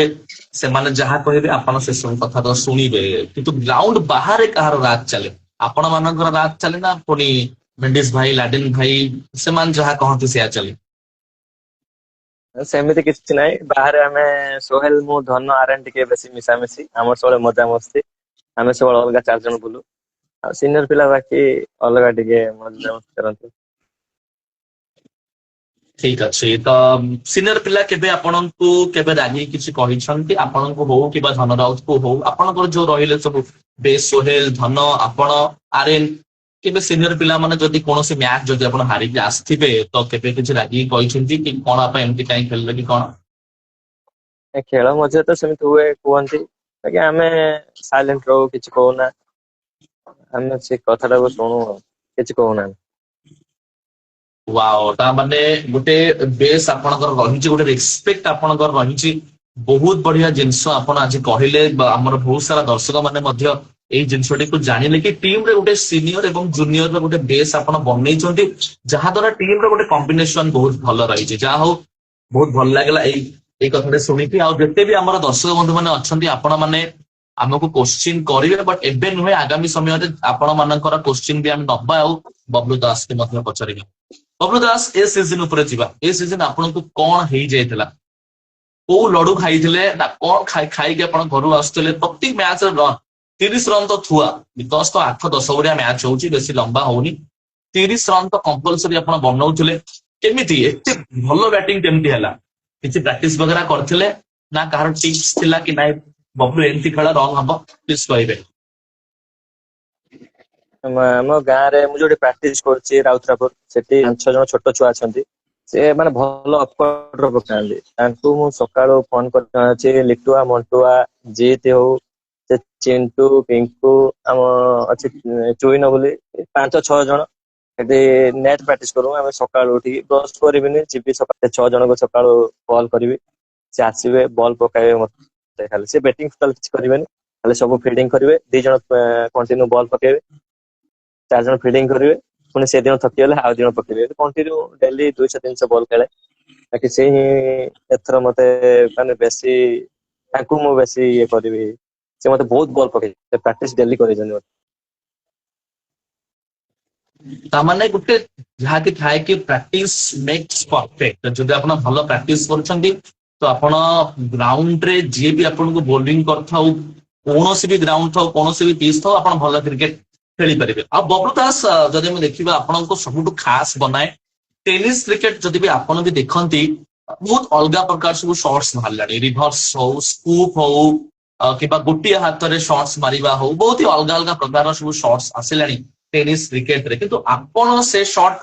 ସେମାନେ ଯାହା କହିବେ ଆପଣ ସେସବୁ କଥା ତ ଶୁଣିବେ, କିନ୍ତୁ ଗ୍ରାଉଣ୍ଡ ବାହାରେ କାହାର ରାଜ ଚାଲେ? ଆପଣ ମାନଙ୍କର ରାଜ ଚାଲେ ନା ପୁଣି ମେଣ୍ଡିସ ଭାଇ, ଲାଡେନ ଭାଇ, ସେମାନେ ଯାହା କହନ୍ତି ସେୟା ଚାଲେ? ସେମିତି କିଛି ନାହିଁ, ବାହାରେ ଆମେ ସୋହେଲ, ମୁଁ, ଧନ, ଆରେନ ଟିକେ ବେଶୀ ମିଶାମିଶି, ଆମର ସବୁବେଳେ ମଜାମସ୍ତି। ଆମେ ସବୁବେଳେ ଅଲଗା 4 ଜଣ ବୁଲୁ। ଆଉ ସିନିୟର ପିଲା ବାକି ଅଲଗା ଟିକେ ମଜାମସ୍ତି କରନ୍ତି। ଠିକ ଅଛି। ତ ସିନିୟର ପିଲା କେବେ ଆପଣଙ୍କୁ କେବେ ରାଗି କିଛି କହିଛନ୍ତି? ଆପଣଙ୍କୁ ହଉ କିମ୍ବା ଧନ ରାଉତକୁ ହଉ, ଆପଣଙ୍କର ଯୋଉ ରହିଲେ ସବୁ ବେଶ, ସୋହେଲ, ଧନ, ଆପଣ, ଆରେନ, କେବେ ସିନିୟର ପିଲାମାନେ ଯଦି କୌଣସି ମ୍ୟାଚ୍ ଯଦି ଆପଣ ହାରିକି ଆସିଥିବେ ତ କେବେ କିଛି ରାଗିକି କହିଛନ୍ତି କି କଣ ଆପଣ ଏମିତି କାହିଁ ଖେଳିଲେ କି କଣ? ଖେଳ ମଝିରେ ତ ସେମିତି ହୁଏ କୁହନ୍ତି, ବାକି ଆମେ ସାଇଲେଣ୍ଟ ରହୁ, କିଛି କହୁନା। ଆମେ ସେ କଥାଟାକୁ ଶୁଣୁ ଆଉ, କିଛି କହୁନା। ୱାଓ, ତା ମାନେ ଗୋଟେ ବେସ୍ ଆପଣଙ୍କର ରହିଛି, ଗୋଟେ ରେସପେକ୍ଟ ଆପଣଙ୍କର ରହିଛି। ବହୁତ ବଢିଆ ଜିନିଷ ଆପଣ ଆଜି କହିଲେ, ଆମର ବହୁତ ସାରା ଦର୍ଶକ ମାନେ ମଧ୍ୟ ଏଇ ଜିନିଷଟିକୁ ଜାଣିଲେ କି ଟିମରେ ଗୋଟେ ସିନିୟର ଏବଂ ଜୁନିୟର ର ଗୋଟେ ବେସ୍ ଆପଣ ବନେଇଛନ୍ତି, ଯାହା ଦ୍ୱାରା ଟିମର ଗୋଟେ କମ୍ବିନେସନ ବହୁତ ଭଲ ରହିଛି। ଯାହା ହଉ, ବହୁତ ଭଲ ଲାଗିଲା ଏଇ କଥାଟା ଶୁଣିକି। ଆଉ ଯେତେ ବି ଆମର ଦର୍ଶକ ବନ୍ଧୁ ମାନେ ଅଛନ୍ତି, ଆପଣ ମାନେ ଆମକୁ କୋଶ୍ଚିନ୍ କରିବେ, ବଟ୍ ଏବେ ନୁହେଁ, ଆଗାମୀ ସମୟରେ ଆପଣ ମାନଙ୍କର କୋଶ୍ଚିନ୍ ବି ଆମେ ନବା ଆଉ ବବଲୁ ଦାସକୁ ମଧ୍ୟ ପଚାରିବା। ବବଲୁ ଦାସ, ଏ ସିଜନ ଉପରେ ଯିବା। ଏ ସିଜନ ଆପଣଙ୍କୁ କଣ ହେଇଯାଇଥିଲା? କୋଉ ଲଡୁ ଖାଇଥିଲେ ନା କଣ ଖାଇକି ଆପଣ ଘରୁ ଆସୁଥିଲେ? ପ୍ରତି ମ୍ୟାଚରେ ରନ୍ 30 ରନ୍ ତ ଥୁଆ, ବିକଜ ତ 8-10 ଓଭରିଆ ମ୍ୟାଚ ହଉଛି, ବେଶୀ ଲମ୍ବା ହଉନି। 30 ରନ୍ ତ କମ୍ପଲସରି ଆପଣ ବନଉଥିଲେ। କେମିତି ଏତେ ଭଲ ବ୍ୟାଟିଂ କେମିତି ହେଲା? କିଛି ପ୍ରାକ୍ଟିସ ବଗେରା କରିଥିଲେ ନା କାହାର ଟିପ୍ସ ଥିଲା କି ନାଇଁ ବବଲୁ ଏମିତି ଖେଳ ରନ୍ ହବ, ପ୍ଲିଜ କହିବେ। ଆମ ଗାଁରେ ମୁଁ ଯୋଉଠି ପ୍ରାକ୍ଟିସ କରୁଛି ରାଉତରାପୁର, ସେଠି 5-6 ଜଣ ଛୋଟ ଛୁଆ ଅଛନ୍ତି। ସେ ମାନେ ଭଲ ଅପର ପକାନ୍ତି। ତାଙ୍କୁ ମୁଁ ସକାଳୁ ଫୋନ କରିଛି, ଲିଟୁଆ, ମଣ୍ଟୁଆ, ଜିତ୍ ହଉ, ସେ ଚିଣ୍ଟୁ, ପିଙ୍କୁ, ଆମ ଅଛି ଚୁଇନ ବୋଲି, 5-6 ଜଣ ସେଠି ନେଟ୍ ପ୍ରାକ୍ଟିସ କରୁ। ଆମେ ସକାଳୁ ଉଠିକି ବ୍ରଶ କରିବିନି, ଯିବି ସକାଳେ 6 ଜଣଙ୍କୁ ସକାଳୁ କଲ୍ କରିବି। ସେ ଆସିବେ, ବଲ୍ ପକାଇବେ ମତେ, ଖାଲି ସେ ବ୍ୟାଟିଂ କିଛି କରିବେନି, ଖାଲି ସବୁ ଫିଲ୍ଡିଂ କରିବେ। 2 ଜଣ କଣ୍ଟିନ୍ୟୁ ବଲ୍ ପକେଇବେ, 4 ଜଣ ଫିଲ୍ଡିଂ କରିବେ, ପୁଣି ସେଦିନ ଥକିଗଲେ ଆଉ 2 ଜଣ ପକେଇବେ। କଣ୍ଟିନ୍ୟୁ ଡେଲି 200-300 ବଲ୍ ଖେଳେ। ବାକି ସେ ହିଁ ଏଥର ମତେ ମାନେ ବେଶୀ, ତାଙ୍କୁ ମୁଁ ବେଶୀ ଇଏ କରିବି। ସେ ମତେ ବହୁତ ବଲ୍ ପକେଇ ପ୍ରାକ୍ଟିସ ଡେଲି କରେଇଛନ୍ତି ମତେ। ତାମାନେ ଗୋଟେ ଯାହାକି ଥାଏ କି ପ୍ରାକ୍ଟିସ ମେକ୍ସ ପରଫେକ୍ଟ। ଯଦି ଆପଣ ଭଲ ପ୍ରାକ୍ଟିସ କରୁଛନ୍ତି ତ ଆପଣ ଗ୍ରାଉଣ୍ଡରେ ଯିଏ ବି ଆପଣଙ୍କୁ ବୋଲିଂ କରିଥାଉ, କୌଣସି ବି ଗ୍ରାଉଣ୍ଡ ଥାଉ, କୌଣସି ବି ପିଚ୍ ଥାଉ, ଆପଣ ଭଲ କ୍ରିକେଟ ଖେଳିପାରିବେ। ଆଉ ବବଲୁ ଦାସ, ଯଦି ଆମେ ଦେଖିବା ଆପଣଙ୍କୁ ସବୁଠୁ ଖାସ ବନାଏ ଟେନିସ କ୍ରିକେଟ। ଯଦି ବି ଆପଣ ବି ଦେଖନ୍ତି, ବହୁତ ଅଲଗା ପ୍ରକାର ସବୁ ସର୍ଟସ ବାହାରିଲାଣି। ରିଭର୍ସ ହଉ, ସ୍କୁପ ହଉ, କିମ୍ବା ଗୋଟିଏ ହାତରେ ସର୍ଟସ ମାରିବା ହଉ, ବହୁତ ହି ଅଲଗା ଅଲଗା ପ୍ରକାରର ସବୁ ସର୍ଟସ ଆସିଲାଣି ଟେନିସ କ୍ରିକେଟରେ। କିନ୍ତୁ ଆପଣ ସେ ସର୍ଟ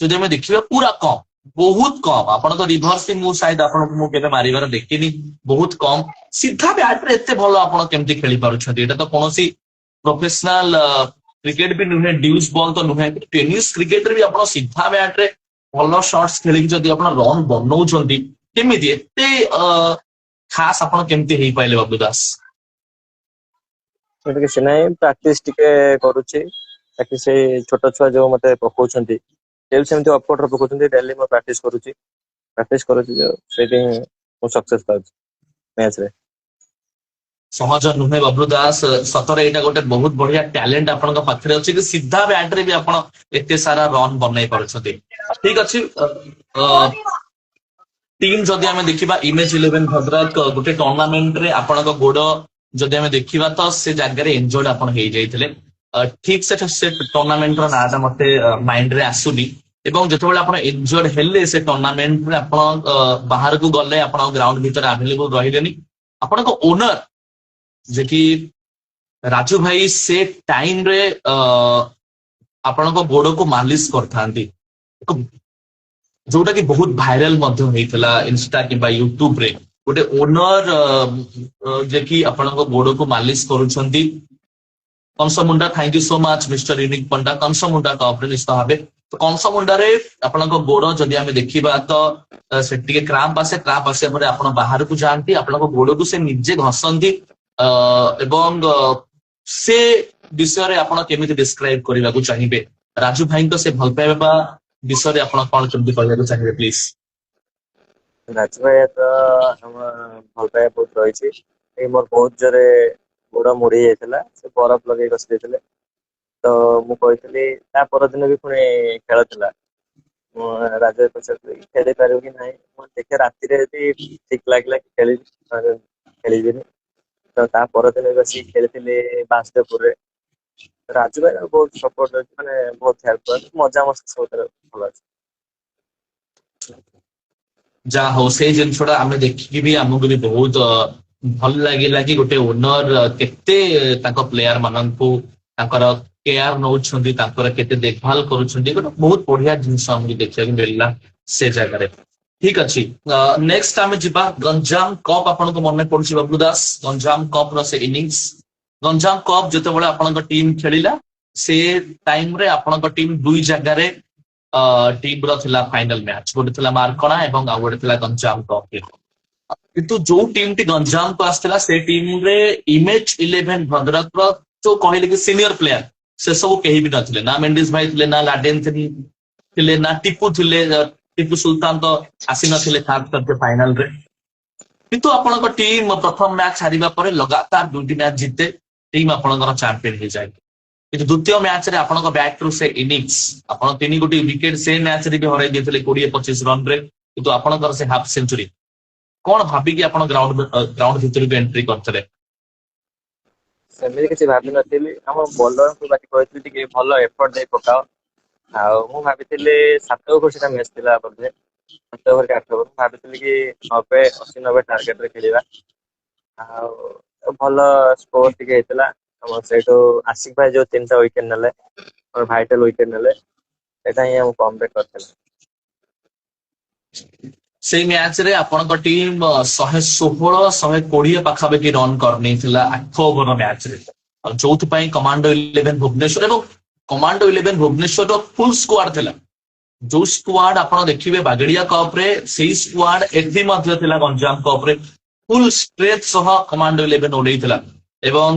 ଯଦି ଆମେ ଦେଖିବା ପୁରା କମ, ବହୁତ କମ। ଆପଣଙ୍କ ରିଭର୍ସ ମୁଁ ସାୟଦ ଆପଣଙ୍କୁ ମୁଁ କେବେ ମାରିବାର ଦେଖିନି, ବହୁତ କମ। ସିଧା ବ୍ୟାଟରେ ଏତେ ଭଲ ଆପଣ କେମିତି ଖେଳି ପାରୁଛନ୍ତି? ଏଇଟା ତ କୌଣସି ପ୍ରୋଫେସନାଲ କ୍ରିକେଟ ବି ନୁହେଁ, ଡ୍ୟୁସ୍ ବଲ୍ ତ ନୁହେଁ। ଟେନିସ କ୍ରିକେଟରେ ବି ଆପଣ ସିଧା ବ୍ୟାଟରେ ଭଲ ସର୍ଟସ ଖେଳିକି ଯଦି ଆପଣ ରନ୍ ବନଉଛନ୍ତି, କେମିତି ଏତେ ଖାସ ଆପଣ କେମିତି ହେଇପାରିଲେ ବବଲୁ ଦାସ? ସେମିତି କିଛି ନାହିଁ, ପ୍ରାକ୍ଟିସ ଟିକେ କରୁଛି। ବାକି ସେଇ ଛୋଟ ଛୁଆ ଯୋଉ ମତେ ପକଉଛନ୍ତି, ସେ ବି ସେମିତି ଅପକଟରେ ପକଉଛନ୍ତି। ଡେଲି ମୁଁ ପ୍ରାକ୍ଟିସ କରୁଛି ଯୋଉ, ସେଇଠି ମୁଁ ସକ୍ସେସ ପାଉଛି ମ୍ୟାଚରେ। ସହଜ ନୁହେଁ ବବଲୁ ଦାସ, ସତରେ ଏଇଟା ଗୋଟେ ବହୁତ ବଢିଆ ଟ୍ୟାଲେଣ୍ଟ ଆପଣଙ୍କ ପାଖରେ ଅଛି କି ସିଧା ବ୍ୟାଟରେ ବି ଆପଣ ଏତେ ସାରା ରନ୍ ବନେଇ ପାରୁଛନ୍ତି। ଠିକ ଅଛି, ଟିମ୍ ଯଦି ଆମେ ଦେଖିବା ଇମେଜ 11 ଭଦ୍ରକ ଗୋଟେ ଟୁର୍ଣ୍ଣାମେଣ୍ଟରେ ଆପଣଙ୍କ ଗୋଡ ଯଦି ଆମେ ଦେଖିବା ତ ସେ ଜାଗାରେ ଇଞ୍ଜର୍ଡ ଆପଣ ହେଇଯାଇଥିଲେ। ଠିକ ସେ ଟୁର୍ଣ୍ଣାମେଣ୍ଟର ନାଁଟା ମତେ ମାଇଣ୍ଡରେ ଆସୁନି। ଏବଂ ଯେତେବେଳେ ଆପଣ ଇଞ୍ଜର୍ଡ ହେଲେ ସେ ଟୁର୍ଣ୍ଣାମେଣ୍ଟରେ ଆପଣ ବାହାରକୁ ଗଲେ, ଆପଣ ଗ୍ରାଉଣ୍ଡ ଭିତରେ ଆଭେଲେବୁଲ ରହିଲେନି। ଆପଣଙ୍କ ଓନର ଯେ କି ରାଜୁ ଭାଇ, ସେ ଟାଇମରେ ଆପଣଙ୍କ ଗୋଡକୁ ମାଲିସ କରିଥାନ୍ତି, ଯୋଉଟା କି ବହୁତ ଭାଇରାଲ ମଧ୍ୟ ହେଇଥିଲା ଇନଷ୍ଟା କିମ୍ବା ୟୁଟ୍ୟୁବରେ। ଗୋଟେ ଓନର ଯେ କି ଆପଣଙ୍କ ଗୋଡକୁ ମାଲିସ କରୁଛନ୍ତି। Kansa Munda, thank you so much mister Unique Panda. Kansa Munda କପରେ ନିଶ୍ଚିତ ଭାବେ। ତ କଂସ ମୁଣ୍ଡାରେ ଆପଣଙ୍କ ଗୋଡ ଯଦି ଆମେ ଦେଖିବା ତ ସେ ଟିକେ କ୍ରାମ୍ପ ଆସେ, କ୍ରାମ୍ପ ଆସିବା ପରେ ଆପଣ ବାହାରକୁ ଯାଆନ୍ତି, ଆପଣଙ୍କ ଗୋଡକୁ ସେ ନିଜେ ଘଷନ୍ତି। ଏବଂ ସେ ବିଷୟରେ ଆପଣ କେମିତି ଡିସ୍କ୍ରାଇବ କରିବାକୁ ଚାହିଁବେ? ରାଜୁ ଭାଇଙ୍କ ସେ ଭଲ ପାଇବା ବିଷୟରେ ଆପଣ କଣ କେମିତି କହିବାକୁ ଚାହିଁବେ ପ୍ଲିଜ? ରାଜୁ ଭାଇ ତ ଆମ ଭଲ ପାଇବା ବହୁତ ରହିଛି। ଏଇ ମୋର ବହୁତ ଜୋରେ ଗୋଡ ମୋଡି ଯାଇଥିଲା, ସେ ବରଫ ଲଗେଇ ଘଷି ଦେଇଥିଲେ। ତ ମୁଁ କହିଥିଲି, ତା ପରଦିନ ବି ପୁଣି ଖେଳ ଥିଲା। ମୁଁ ରାଜୁ ଭାଇ ପଚାରୁଥିଲି ଖେଳି ପାରିବୁ କି ନାହିଁ, ମୁଁ ଦେଖେ ରାତିରେ ଯଦି ଠିକ ଲାଗିଲା କି ଖେଳିବି, ନହେଲେ ଖେଳିବିନି। ତ ତା ପରଦିନ ବସିକି ଖେଳିଥିଲି ବାସୁଦେବପୁରରେ। ରାଜୁ ଭାଇ ବହୁତ ସପୋର୍ଟ ଅଛି, ମାନେ ବହୁତ ହେଲ୍ପ କରନ୍ତି, ମଜା ମସ୍ତି ସବୁଥିରେ ଭଲ ଅଛି। ଯାହା ହଉ, ସେଇ ଜିନିଷଟା ଆମେ ଦେଖିକି ବି ଆମକୁ ବି ବହୁତ ଭଲ ଲାଗିଲା କି ଗୋଟେ ଓନର କେତେ ତାଙ୍କ ପ୍ଲେୟାର ମାନଙ୍କୁ ତାଙ୍କର କେୟାର ନଉଛନ୍ତି ତାଙ୍କର କେତେ ଦେଖଭାଲ କରୁଛନ୍ତି ଗୋଟେ ବହୁତ ବଢିଆ ଜିନିଷ ଆମକୁ ଦେଖିବାକୁ ମିଳିଲା ସେ ଜାଗାରେ। ଠିକ ଅଛି ନେକ୍ସଟ ଆମେ ଯିବା ଗଞ୍ଜାମ କପ୍ ଆପଣଙ୍କୁ ମନେ ପଡୁଛି ବବଲୁ ଦାସ ଗଞ୍ଜାମ କପ୍ ର ସେ ଇନିଂସ ଗଞ୍ଜାମ କପ୍ ଯେତେବେଳେ ଆପଣଙ୍କ ଟିମ୍ ଖେଳିଲା ସେ ଟାଇମରେ ଆପଣଙ୍କ ଟିମ୍ ଦୁଇ ଜାଗାରେ ଟିମ୍ ର ଥିଲା ଫାଇନାଲ ମ୍ୟାଚ ଗୋଟେ ଥିଲା ମାର୍କଣା ଏବଂ ଆଉ ଗୋଟେ ଥିଲା ଗଞ୍ଜାମ କପ୍ କିନ୍ତୁ ଯୋଉ ଟିମ୍ ଟି ଗଞ୍ଜାମକୁ ଆସିଥିଲା ସେ ଟିମରେ ଇମେଜ 11 ଭଦ୍ରକର ଯୋଉ କହିଲେ କି ସିନିୟର ପ୍ଲେୟାର ସେ ସବୁ କେହି ବି ନଥିଲେ ନା ମେଣ୍ଡିସ ଭାଇ ଥିଲେ ନା ଲାଡେନ ଥିଲେ ନା ଟିପୁ ଥିଲେ ଟିପୁ ସୁଲତାନ ତ ଆସିନଥିଲେ ଖାସ କରିକେ ଫାଇନାଲରେ କିନ୍ତୁ ଆପଣଙ୍କ ଟିମ୍ ପ୍ରଥମ ମ୍ୟାଚ ହାରିବା ପରେ ଲଗାତାର ଦୁଇଟି ମ୍ୟାଚ ଜିତେ ଟିମ୍ ଆପଣଙ୍କର ଚାମ୍ପିୟନ ହେଇଯାଏ କିନ୍ତୁ ଦ୍ୱିତୀୟ ମ୍ୟାଚରେ ଆପଣଙ୍କ ବ୍ୟାଟରୁ ସେ ଇନିଂସ ଆପଣ 3 ଗୋଟି ୱିକେଟ ସେ ମ୍ୟାଚରେ ବି ହରାଇ ଦେଇଥିଲେ 20-25 ରନରେ କିନ୍ତୁ ଆପଣଙ୍କର ସେ ହାଫ ସେଞ୍ଚୁରୀ କଣ ଭାବିକି ଆପଣ ଗ୍ରାଉଣ୍ଡ ଭିତରକୁ ଏଣ୍ଟ୍ରି କରିଥିଲେ? ସେମିତି କିଛି ଭାବିନଥିଲି ଆମ ବୋଲରଙ୍କୁ ବାକି କହିଥିଲି ଟିକେ ଭଲ ଏଫର୍ଟ ଦେଇ ପକାଅ। ଆଉ ମୁଁ ଭାବିଥିଲି 7 ଓଭର ସେଟା ମ୍ୟାଚ୍ ଥିଲା ବୋଧେ 7 ଓଭର କି 8 ଓଭର ମୁଁ ଭାବିଥିଲି କି 90-80-90 ଟାର୍ଗେଟରେ ଖେଳିବା। ଆଉ ଭଲ ସ୍କୋର ଟିକେ ହେଇଥିଲା। ଆମର ସେଇଠୁ ଆଶିକ ଭାଇ ଯୋଉ 3ଟା ୱିକେଟ ନେଲେ ଭାଇଟାଲ ୱିକେଟ ନେଲେ ସେଇଟା ହିଁ ଆମକୁ କମ ବ୍ୟାକ୍ କରିଥିଲା। ସେଇ ମ୍ୟାଚରେ ଆପଣଙ୍କ ଟିମ୍ 116-120 ପାଖାପାଖି ରନ୍ କରିନେଇଥିଲା 8 ଓଭର ମ୍ୟାଚରେ ଆଉ ଯୋଉଥିପାଇଁ କମାଣ୍ଡୋ 11 ଭୁବନେଶ୍ୱର ଏବଂ କମାଣ୍ଡୋ 11 ଭୁବନେଶ୍ୱରର ଫୁଲ ସ୍କ୍ୱାଡ ଥିଲା ଯୋଉ ସ୍କ୍ୱାଡ ଆପଣ ଦେଖିବେ ବାଗଡିଆ କପ ରେ ସେଇ ସ୍କ୍ୱାଡ ଏଠି ମଧ୍ୟ ଥିଲା ଗଞ୍ଜାମ କପ ରେ ଫୁଲ ଷ୍ଟ୍ରେଥ ସହ କମାଣ୍ଡୋ 11 ଓହ୍ଲେଇଥିଲା ଏବଂ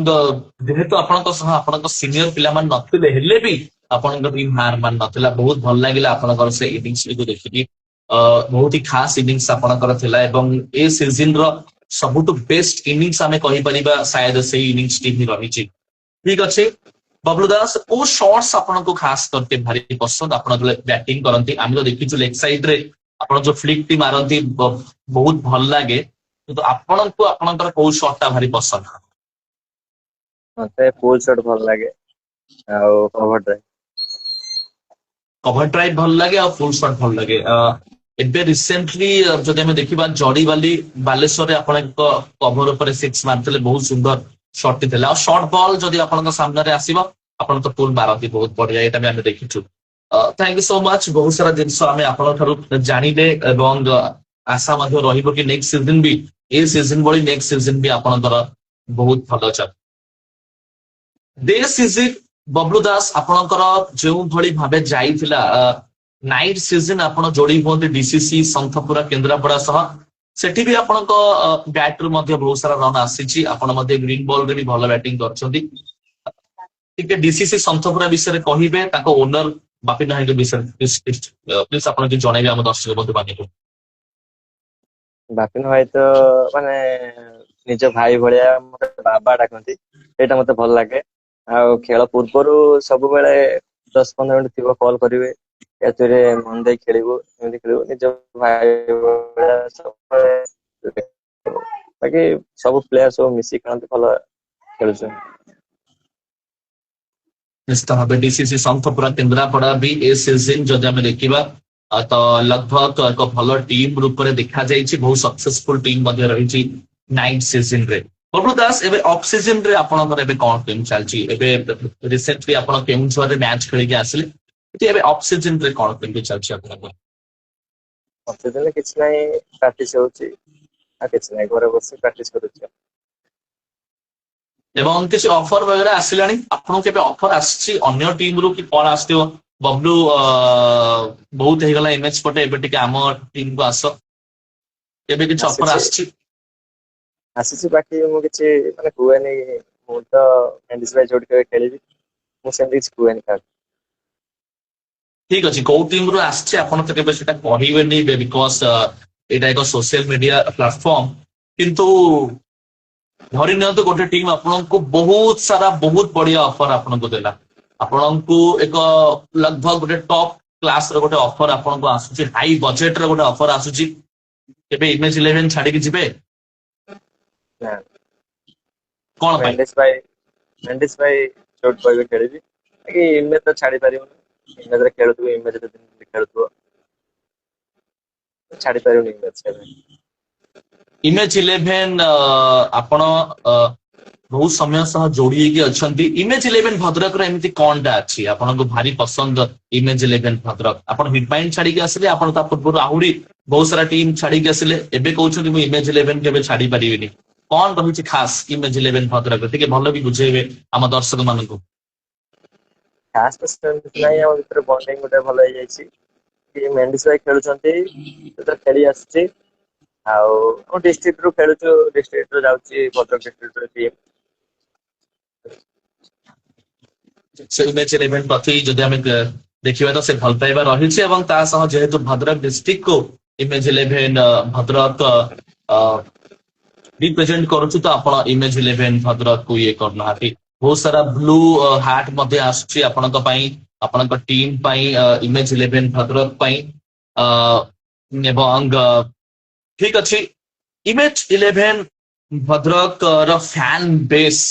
ଯେହେତୁ ଆପଣଙ୍କ ସହ ଆପଣଙ୍କ ସିନିୟର ପିଲାମାନେ ନଥିଲେ ହେଲେ ବି ଆପଣଙ୍କ ଟିମ୍ ହାର ମାନ ନଥିଲା ବହୁତ ଭଲ ଲାଗିଲା ଆପଣଙ୍କର ସେ ଇନିଂସକୁ ଦେଖିକି ବହୁତ ହି ଖାସ ଇନିଂସ ଆପଣଙ୍କର ଥିଲା ଏବଂ ଏ ସିଜିନ ର ସବୁଠୁ ବେଷ୍ଟ ଇନିଂସ ଆମେ କହିପାରିବା ସାୟଦ ସେଇ ଇନିଂସ ଟି ହିଁ ରହିଛି। ଠିକ ଅଛି ବବଲୁ ଦାସ କୋଉ ସର୍ଟସ ଆପଣଙ୍କୁ ଖାସ କରିତେ ଭାରି ପସନ୍ଦ ଆପଣ ଯେତେବେଳେ ବ୍ୟାଟିଂ କରନ୍ତି ଆମେ ତ ଦେଖିଛୁ ଲେଗ ସାଇଡ ରେ ଆପଣ ଯୋଉ ଫ୍ଲିକ ଟି ମାରନ୍ତି ବହୁତ ଭଲ ଲାଗେ କିନ୍ତୁ ଆପଣଙ୍କୁ ଆପଣଙ୍କର କୋଉ ସର୍ଟ ଟା ଭାରି ପସନ୍ଦ? ମତେ ପୁଲ ସଟ୍ ଭଲ ଲାଗେ ଆଉ କଭର ଡ୍ରାଇଭ୍। କଭର ଡ୍ରାଇଭ୍ ଭଲ ଲାଗେ ଆଉ ଫୁଲ ସଟ୍ ଭଲ ଲାଗେ ଏବେ ରିସେଣ୍ଟଲି ଯଦି ଆମେ ଦେଖିବା ଜଡିବାଲି ବାଲେଶ୍ୱରରେ ଆପଣଙ୍କ କଭର ଉପରେ 6 ମାରିଥିଲେ ବହୁତ ସୁନ୍ଦର ସଟ୍ ଟି ଥିଲା ଆଉ ସର୍ଟ ବଲ୍ ଯଦି ଆପଣଙ୍କ ସାମ୍ନାରେ ଆସିବ ଆପଣ ତ ପୁଲ ମାରନ୍ତି ବହୁତ ବଢିଆ ଏଇଟା ବି ଆମେ ଦେଖିଛୁ। ଥ୍ୟାଙ୍କ ୟୁ ସୋ ମଚ୍ ବହୁତ ସାରା ଜିନିଷ ଆମେ ଆପଣଙ୍କ ଠାରୁ ଜାଣିଲେ ଏବଂ ଆଶା ମଧ୍ୟ ରହିବ କି ନେକ୍ସଟ ସିଜନ ବି ଏ ସିଜନ ଭଳି ନେକ୍ସଟ ସିଜନ ବି ଆପଣଙ୍କର ବହୁତ ଭଲ ଚାଲୁ। ଦେ ସିଜିନ ବବଲୁ ଦାସ ଆପଣଙ୍କର ଯେଉଁ ଭଳି ଭାବେ ଯାଇଥିଲା ନାଇଟ ସିଜନ ଆପଣ ଯୋଡି ହୁଅନ୍ତି ଡିସିସି ସନ୍ଥପୁରା କେନ୍ଦ୍ରାପଡା ସହ ସେଠି ବି ଆପଣଙ୍କ ବ୍ୟାଟରୁ ମଧ୍ୟ ବହୁତ ସାରା ରନ୍ ଆସିଛି ଆପଣ ମଧ୍ୟ ଗ୍ରୀନ ବଲରେ ବି ଭଲ ବ୍ୟାଟିଂ କରିଛନ୍ତି ଟିକେ ଡିସିସି ସନ୍ଥପୁରା ବିଷୟରେ କହିବେ ତାଙ୍କ ଓନର ବାପି ନାୟକ ବିଷୟରେ ପ୍ଲିଜ ଆପଣ କିଛି ଜଣେଇବେ ଆମ ଦର୍ଶକ ବନ୍ଧୁ ମାନଙ୍କୁ। ବାପିନ ଭାଇ ତ ମାନେ ନିଜ ଭାଇ ଭଳିଆ ମତେ ବାବା ଡାକନ୍ତି ସେଇଟା ମତେ ଭଲ ଲାଗେ। ଆଉ ଖେଳ ପୂର୍ବରୁ ସବୁବେଳେ 10-15 ମିନିଟ୍ ଥିବ କଲ୍ କରିବେ ଏଥିରେ ମନ ଦେଇ ଖେଳିବୁ ଏମିତି ଖେଳିବୁ ନିଜ ଭାଇ ଭଳିଆ ସବୁବେଳେ ବାକି ସବୁ ପ୍ଲେୟାର ସବୁ ମିଶିକି ଖେଳନ୍ତି ଭଲ ଖେଳୁଛନ୍ତି। ନିଶ୍ଚିତ ଭାବେ ଡିସିସି ସନ୍ଥପୁରା କେନ୍ଦ୍ରାପଡା ବି ଏ ସିଜିନ ଯଦି ଆମେ ଦେଖିବା ତ ଲଗଭଗ ଏକ ଭଲ ଟିମ୍ ରୂପରେ ଦେଖାଯାଇଛି ବହୁତ ସକ୍ସେସଫୁଲ ଟିମ୍ ମଧ୍ୟ ରହିଛି ନାଇନ୍ଥ ସିଜନରେ। ବବଲୁ ଦାସ ଏବେ ଅଫ୍ ସିଜନ ରେ ଆପଣଙ୍କର ଏବେ କଣ କେମିତି ଚାଲିଛି ଏବେ ରିସେଣ୍ଟଲି ଆପଣ କେଉଁଝରରେ ମ୍ୟାଚ୍ ଖେଳିକି ଆସିଲେ ଏବେ ଅଫ୍ ସିଜନ ରେ କଣ କେମିତି ଚାଲିଛି ଆପଣଙ୍କର? ଅସୁବିଧା କିଛି ନାହିଁ ପ୍ରାକ୍ଟିସ ହଉଛି ଆଉ କିଛି ନାହିଁ ଘରେ ବସି ପ୍ରାକ୍ଟିସ କରୁଛି। ଏବଂ କିଛି ଅଫର ବଗେରା ଆସିଲାଣି ଆପଣଙ୍କୁ କେବେ ଅଫର ଆସିଛି ଅନ୍ୟ ଟିମ ରୁ କି କଣ ଆସିଥିବ ବବଲୁ ବହୁତ ହେଇଗଲା ଏମଏଚ ପଟେ ଏବେ ଟିକେ ଆମ ଟିମ କୁ ଆସ କେବେ କିଛି ଅଫର ଆସିଛି ଆସିଛି? ଆସିଛି ବାକି ମୁଁ କିଛି ମାନେ ହୁଏନି ମୁଁ ତ ଯୋଉଠି କେବେ ଖେଳିବି ମୁଁ ସେମିତି କିଛି କୁହେନି କାହାକୁ। ଠିକ ଅଛି କୋଉ ଟିମ ରୁ ଆସିଛି ଆପଣ ତ କେବେ ସେଟା କହିବେନି ବିକଜ ଏଇଟା ଏକ ସୋସିଆଲ ମିଡିଆ ପ୍ଲାଟଫର୍ମ କିନ୍ତୁ ଧରି ନିଅନ୍ତୁ ଗୋଟେ ଟିମ୍ ଆପଣଙ୍କୁ ବହୁତ ସାରା ବହୁତ ବଢିଆ ଅଫର ଆପଣଙ୍କୁ ଦେଲା ଆପଣଙ୍କୁ ଏକ ଲଗଭଗ ଗୋଟେ ଟପ୍ କ୍ଲାସ ର ଗୋଟେ ଅଫର ଆପଣଙ୍କୁ ଆସୁଛି ହାଇ ବଜେଟ ର ଗୋଟେ ଅଫର ଆସୁଛି କେବେ ଇମେଜ 11 ଛାଡିକି ଯିବେ? ନା କଣ ପାଇଁ? ମେଣ୍ଡିସ ଭାଇ ଯୋଉଠି କହିବେ ଖେଳିବି ବାକି ଇମେଜ ତ ଛାଡି ପାରିବୁନି ଇମେଜରେ ଖେଳୁଥିବୁ ଇମେଜରେ ଖେଳୁଥିବ ଛାଡି ପାରିବୁନି ଇମେଜ କେବେ। ଇମେଜ 11 ଆପଣ बहुत समय सह जोड़ी ହେଇକି ଅଛନ୍ତି ଇମେଜ 11 ଭଦ୍ରକର ଏମିତି କଣଟା ଅଛି ଆପଣଙ୍କୁ ଭାରି ପସନ୍ଦ ଇମେଜ 11 ଭଦ୍ରକ ଆପଣ ହିଟମାଇଣ୍ଡ ଛାଡିକି ଆସିଲେ ଆପଣ ତା ପୂର୍ବରୁ ଆହୁରି ବହୁତ ସାରା ଟିମ୍ ଛାଡିକି ଆସିଲେ ଏବେ କହୁଛନ୍ତି ମୁଁ ଇମେଜ 11 କେବେ ଛାଡି ପାରିବିନି କଣ ରହିଛି ଖାସ ଇମେଜ 11 ଭଦ୍ରକ ଟିକେ ଭଲ ବି ବୁଝେଇବେ ଆମ ଦର୍ଶକ ମାନଙ୍କୁ। ଖାସ୍ ତ ସେମିତି ନାହିଁ, ଆମ ଭିତରେ ବଣ୍ଡିଙ୍ଗ ଗୋଟେ ଭଲ ହେଇଯାଇଛି କି ମେଣ୍ଡିସ ଭାଇ ଖେଳୁଛନ୍ତି ତ ଖେଳି ଆସୁଛି। ଆଉ ଆମ ଡିଷ୍ଟ୍ରିକ୍ଟ ରୁ ଖେଳୁଛୁ, ଡିଷ୍ଟ୍ରିକ୍ଟ ରୁ ଯାଉଛି ଭଦ୍ରକ ଡିଷ୍ଟ୍ରିକ୍ଟ ରୁ ଟିମ୍। ସେ ଇମେଜ 11 ପ୍ରତି ଯଦି ଆମେ ଦେଖିବା ତ ସେ ଭଲ ପାଇବା ରହିଛି ଏବଂ ତା ସହ ଯେହେତୁ ଭଦ୍ରକ ଡିଷ୍ଟ୍ରିକ୍ଟ କୁ ଇମେଜ 11 ଭଦ୍ରକ ରିପ୍ରେଜେଣ୍ଟ କରୁଛୁ ତ ଆପଣ ଇମେଜ 11 ଭଦ୍ରକକୁ ଇଏ କରୁନାହାନ୍ତି ବହୁତ ସାରା ବ୍ଲୁ ହାର୍ଟ ମଧ୍ୟ ଆସୁଛି ଆପଣଙ୍କ ପାଇଁ ଆପଣଙ୍କ ଟିମ୍ ପାଇଁ ଇମେଜ 11 ଭଦ୍ରକ ପାଇଁ ଅ, ଏବଂ ଠିକ ଅଛି ଇମେଜ 11 ଭଦ୍ରକର ଫ୍ୟାନ ବେସ୍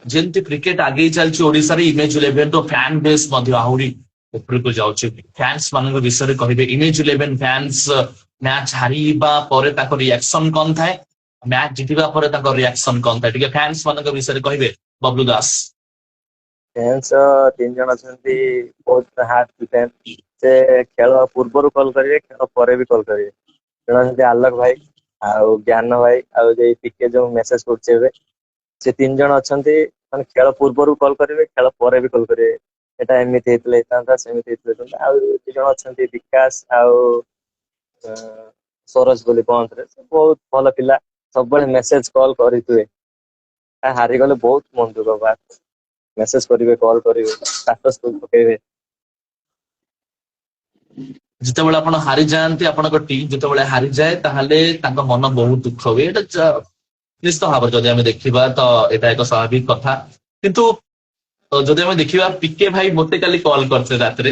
ଯେମିତି କ୍ରିକେଟ ଆଗେଇ ଚାଲିଛି ଓଡିଶାରେ ଇମେଜ 11 ର ଫ୍ୟାନ ବେସ୍ ମଧ୍ୟ ଆହୁରି ଉପରକୁ ଯାଉଛି ଫ୍ୟାନ୍ସ ମାନଙ୍କ ବିଷୟରେ କହିବେ ଇମେଜ 11 ଫ୍ୟାନ୍ସ ମ୍ୟାଚ୍ ହାରିବା ପରେ ତାଙ୍କ ରିଆକ୍ସନ କଣ ଥାଏ ମ୍ୟାଚ୍ ଜିତିବା ପରେ ତାଙ୍କ ରିଆକ୍ସନ କଣ ଥାଏ ଟିକେ ଫ୍ୟାନ୍ସ ମାନଙ୍କ ବିଷୟରେ କହିବେ ବବଲୁ ଦାସ। ଫ୍ୟାନ୍ସ 3 ଜଣ ଅଛନ୍ତି, ବହୁତ ହାର୍ଟ ଫ୍ୟାନ୍। ସେ ଖେଳ ପୂର୍ବରୁ କଲ୍ କରିବେ, ଖେଳ ପରେ ବି କଲ୍ କରିବେ। ଜଣେ ଅଛନ୍ତି ଆଲୋକ ଭାଇ, ଆଉ ଜ୍ଞାନ ଭାଇ, ଆଉ ଯେ ଟିକେ ଯୋଉ ମେସେଜ କରୁଛି ଏବେ, ସେ 3 ଜଣ ଅଛନ୍ତି ମାନେ ଖେଳ ପୂର୍ବରୁ କଲ୍ କରିବେ, ଖେଳ ପରେ ବି କଲ୍ କରିବେ। ଏଟା ଏମିତି ହେଇଥିଲେ ହେଇଥାନ୍ତା, ସେମିତି ହେଇଥିଲେ ହେଇଥାନ୍ତା। ଆଉ 2 ଜଣ ଅଛନ୍ତି ବିକାଶ ଆଉ ସରୋଜ ବୋଲି ବନ୍ଧରେ, ସେ ବହୁତ ଭଲ ପିଲା, ସବୁବେଳେ ମେସେଜ କଲ୍ କରିଥିବେ। ହାରିଗଲେ ବହୁତ ମନ ଦୁଃଖ ବା ମେସେଜ କରିବେ, କଲ୍ କରିବେ, ଷ୍ଟାଟସ୍ ପକେଇବେ। ଯେତେବେଳେ ଆପଣ ହାରିଯାଆନ୍ତି ଆପଣଙ୍କ ଟିମ୍ ଯେତେବେଳେ ହାରିଯାଏ ତାହେଲେ ତାଙ୍କ ମନ ବହୁତ ଦୁଃଖ ହୁଏ ଏଇଟା ନିଶ୍ଚିତ ଭାବରେ ଯଦି ଆମେ ଦେଖିବା ତ ଏଇଟା ଏକ ସ୍ୱାଭାବିକ କଥା କିନ୍ତୁ ଯଦି ଆମେ ଦେଖିବା ପିକେ ଭାଇ ମତେ କାଲି କଲ୍ କରିଥିଲେ ରାତିରେ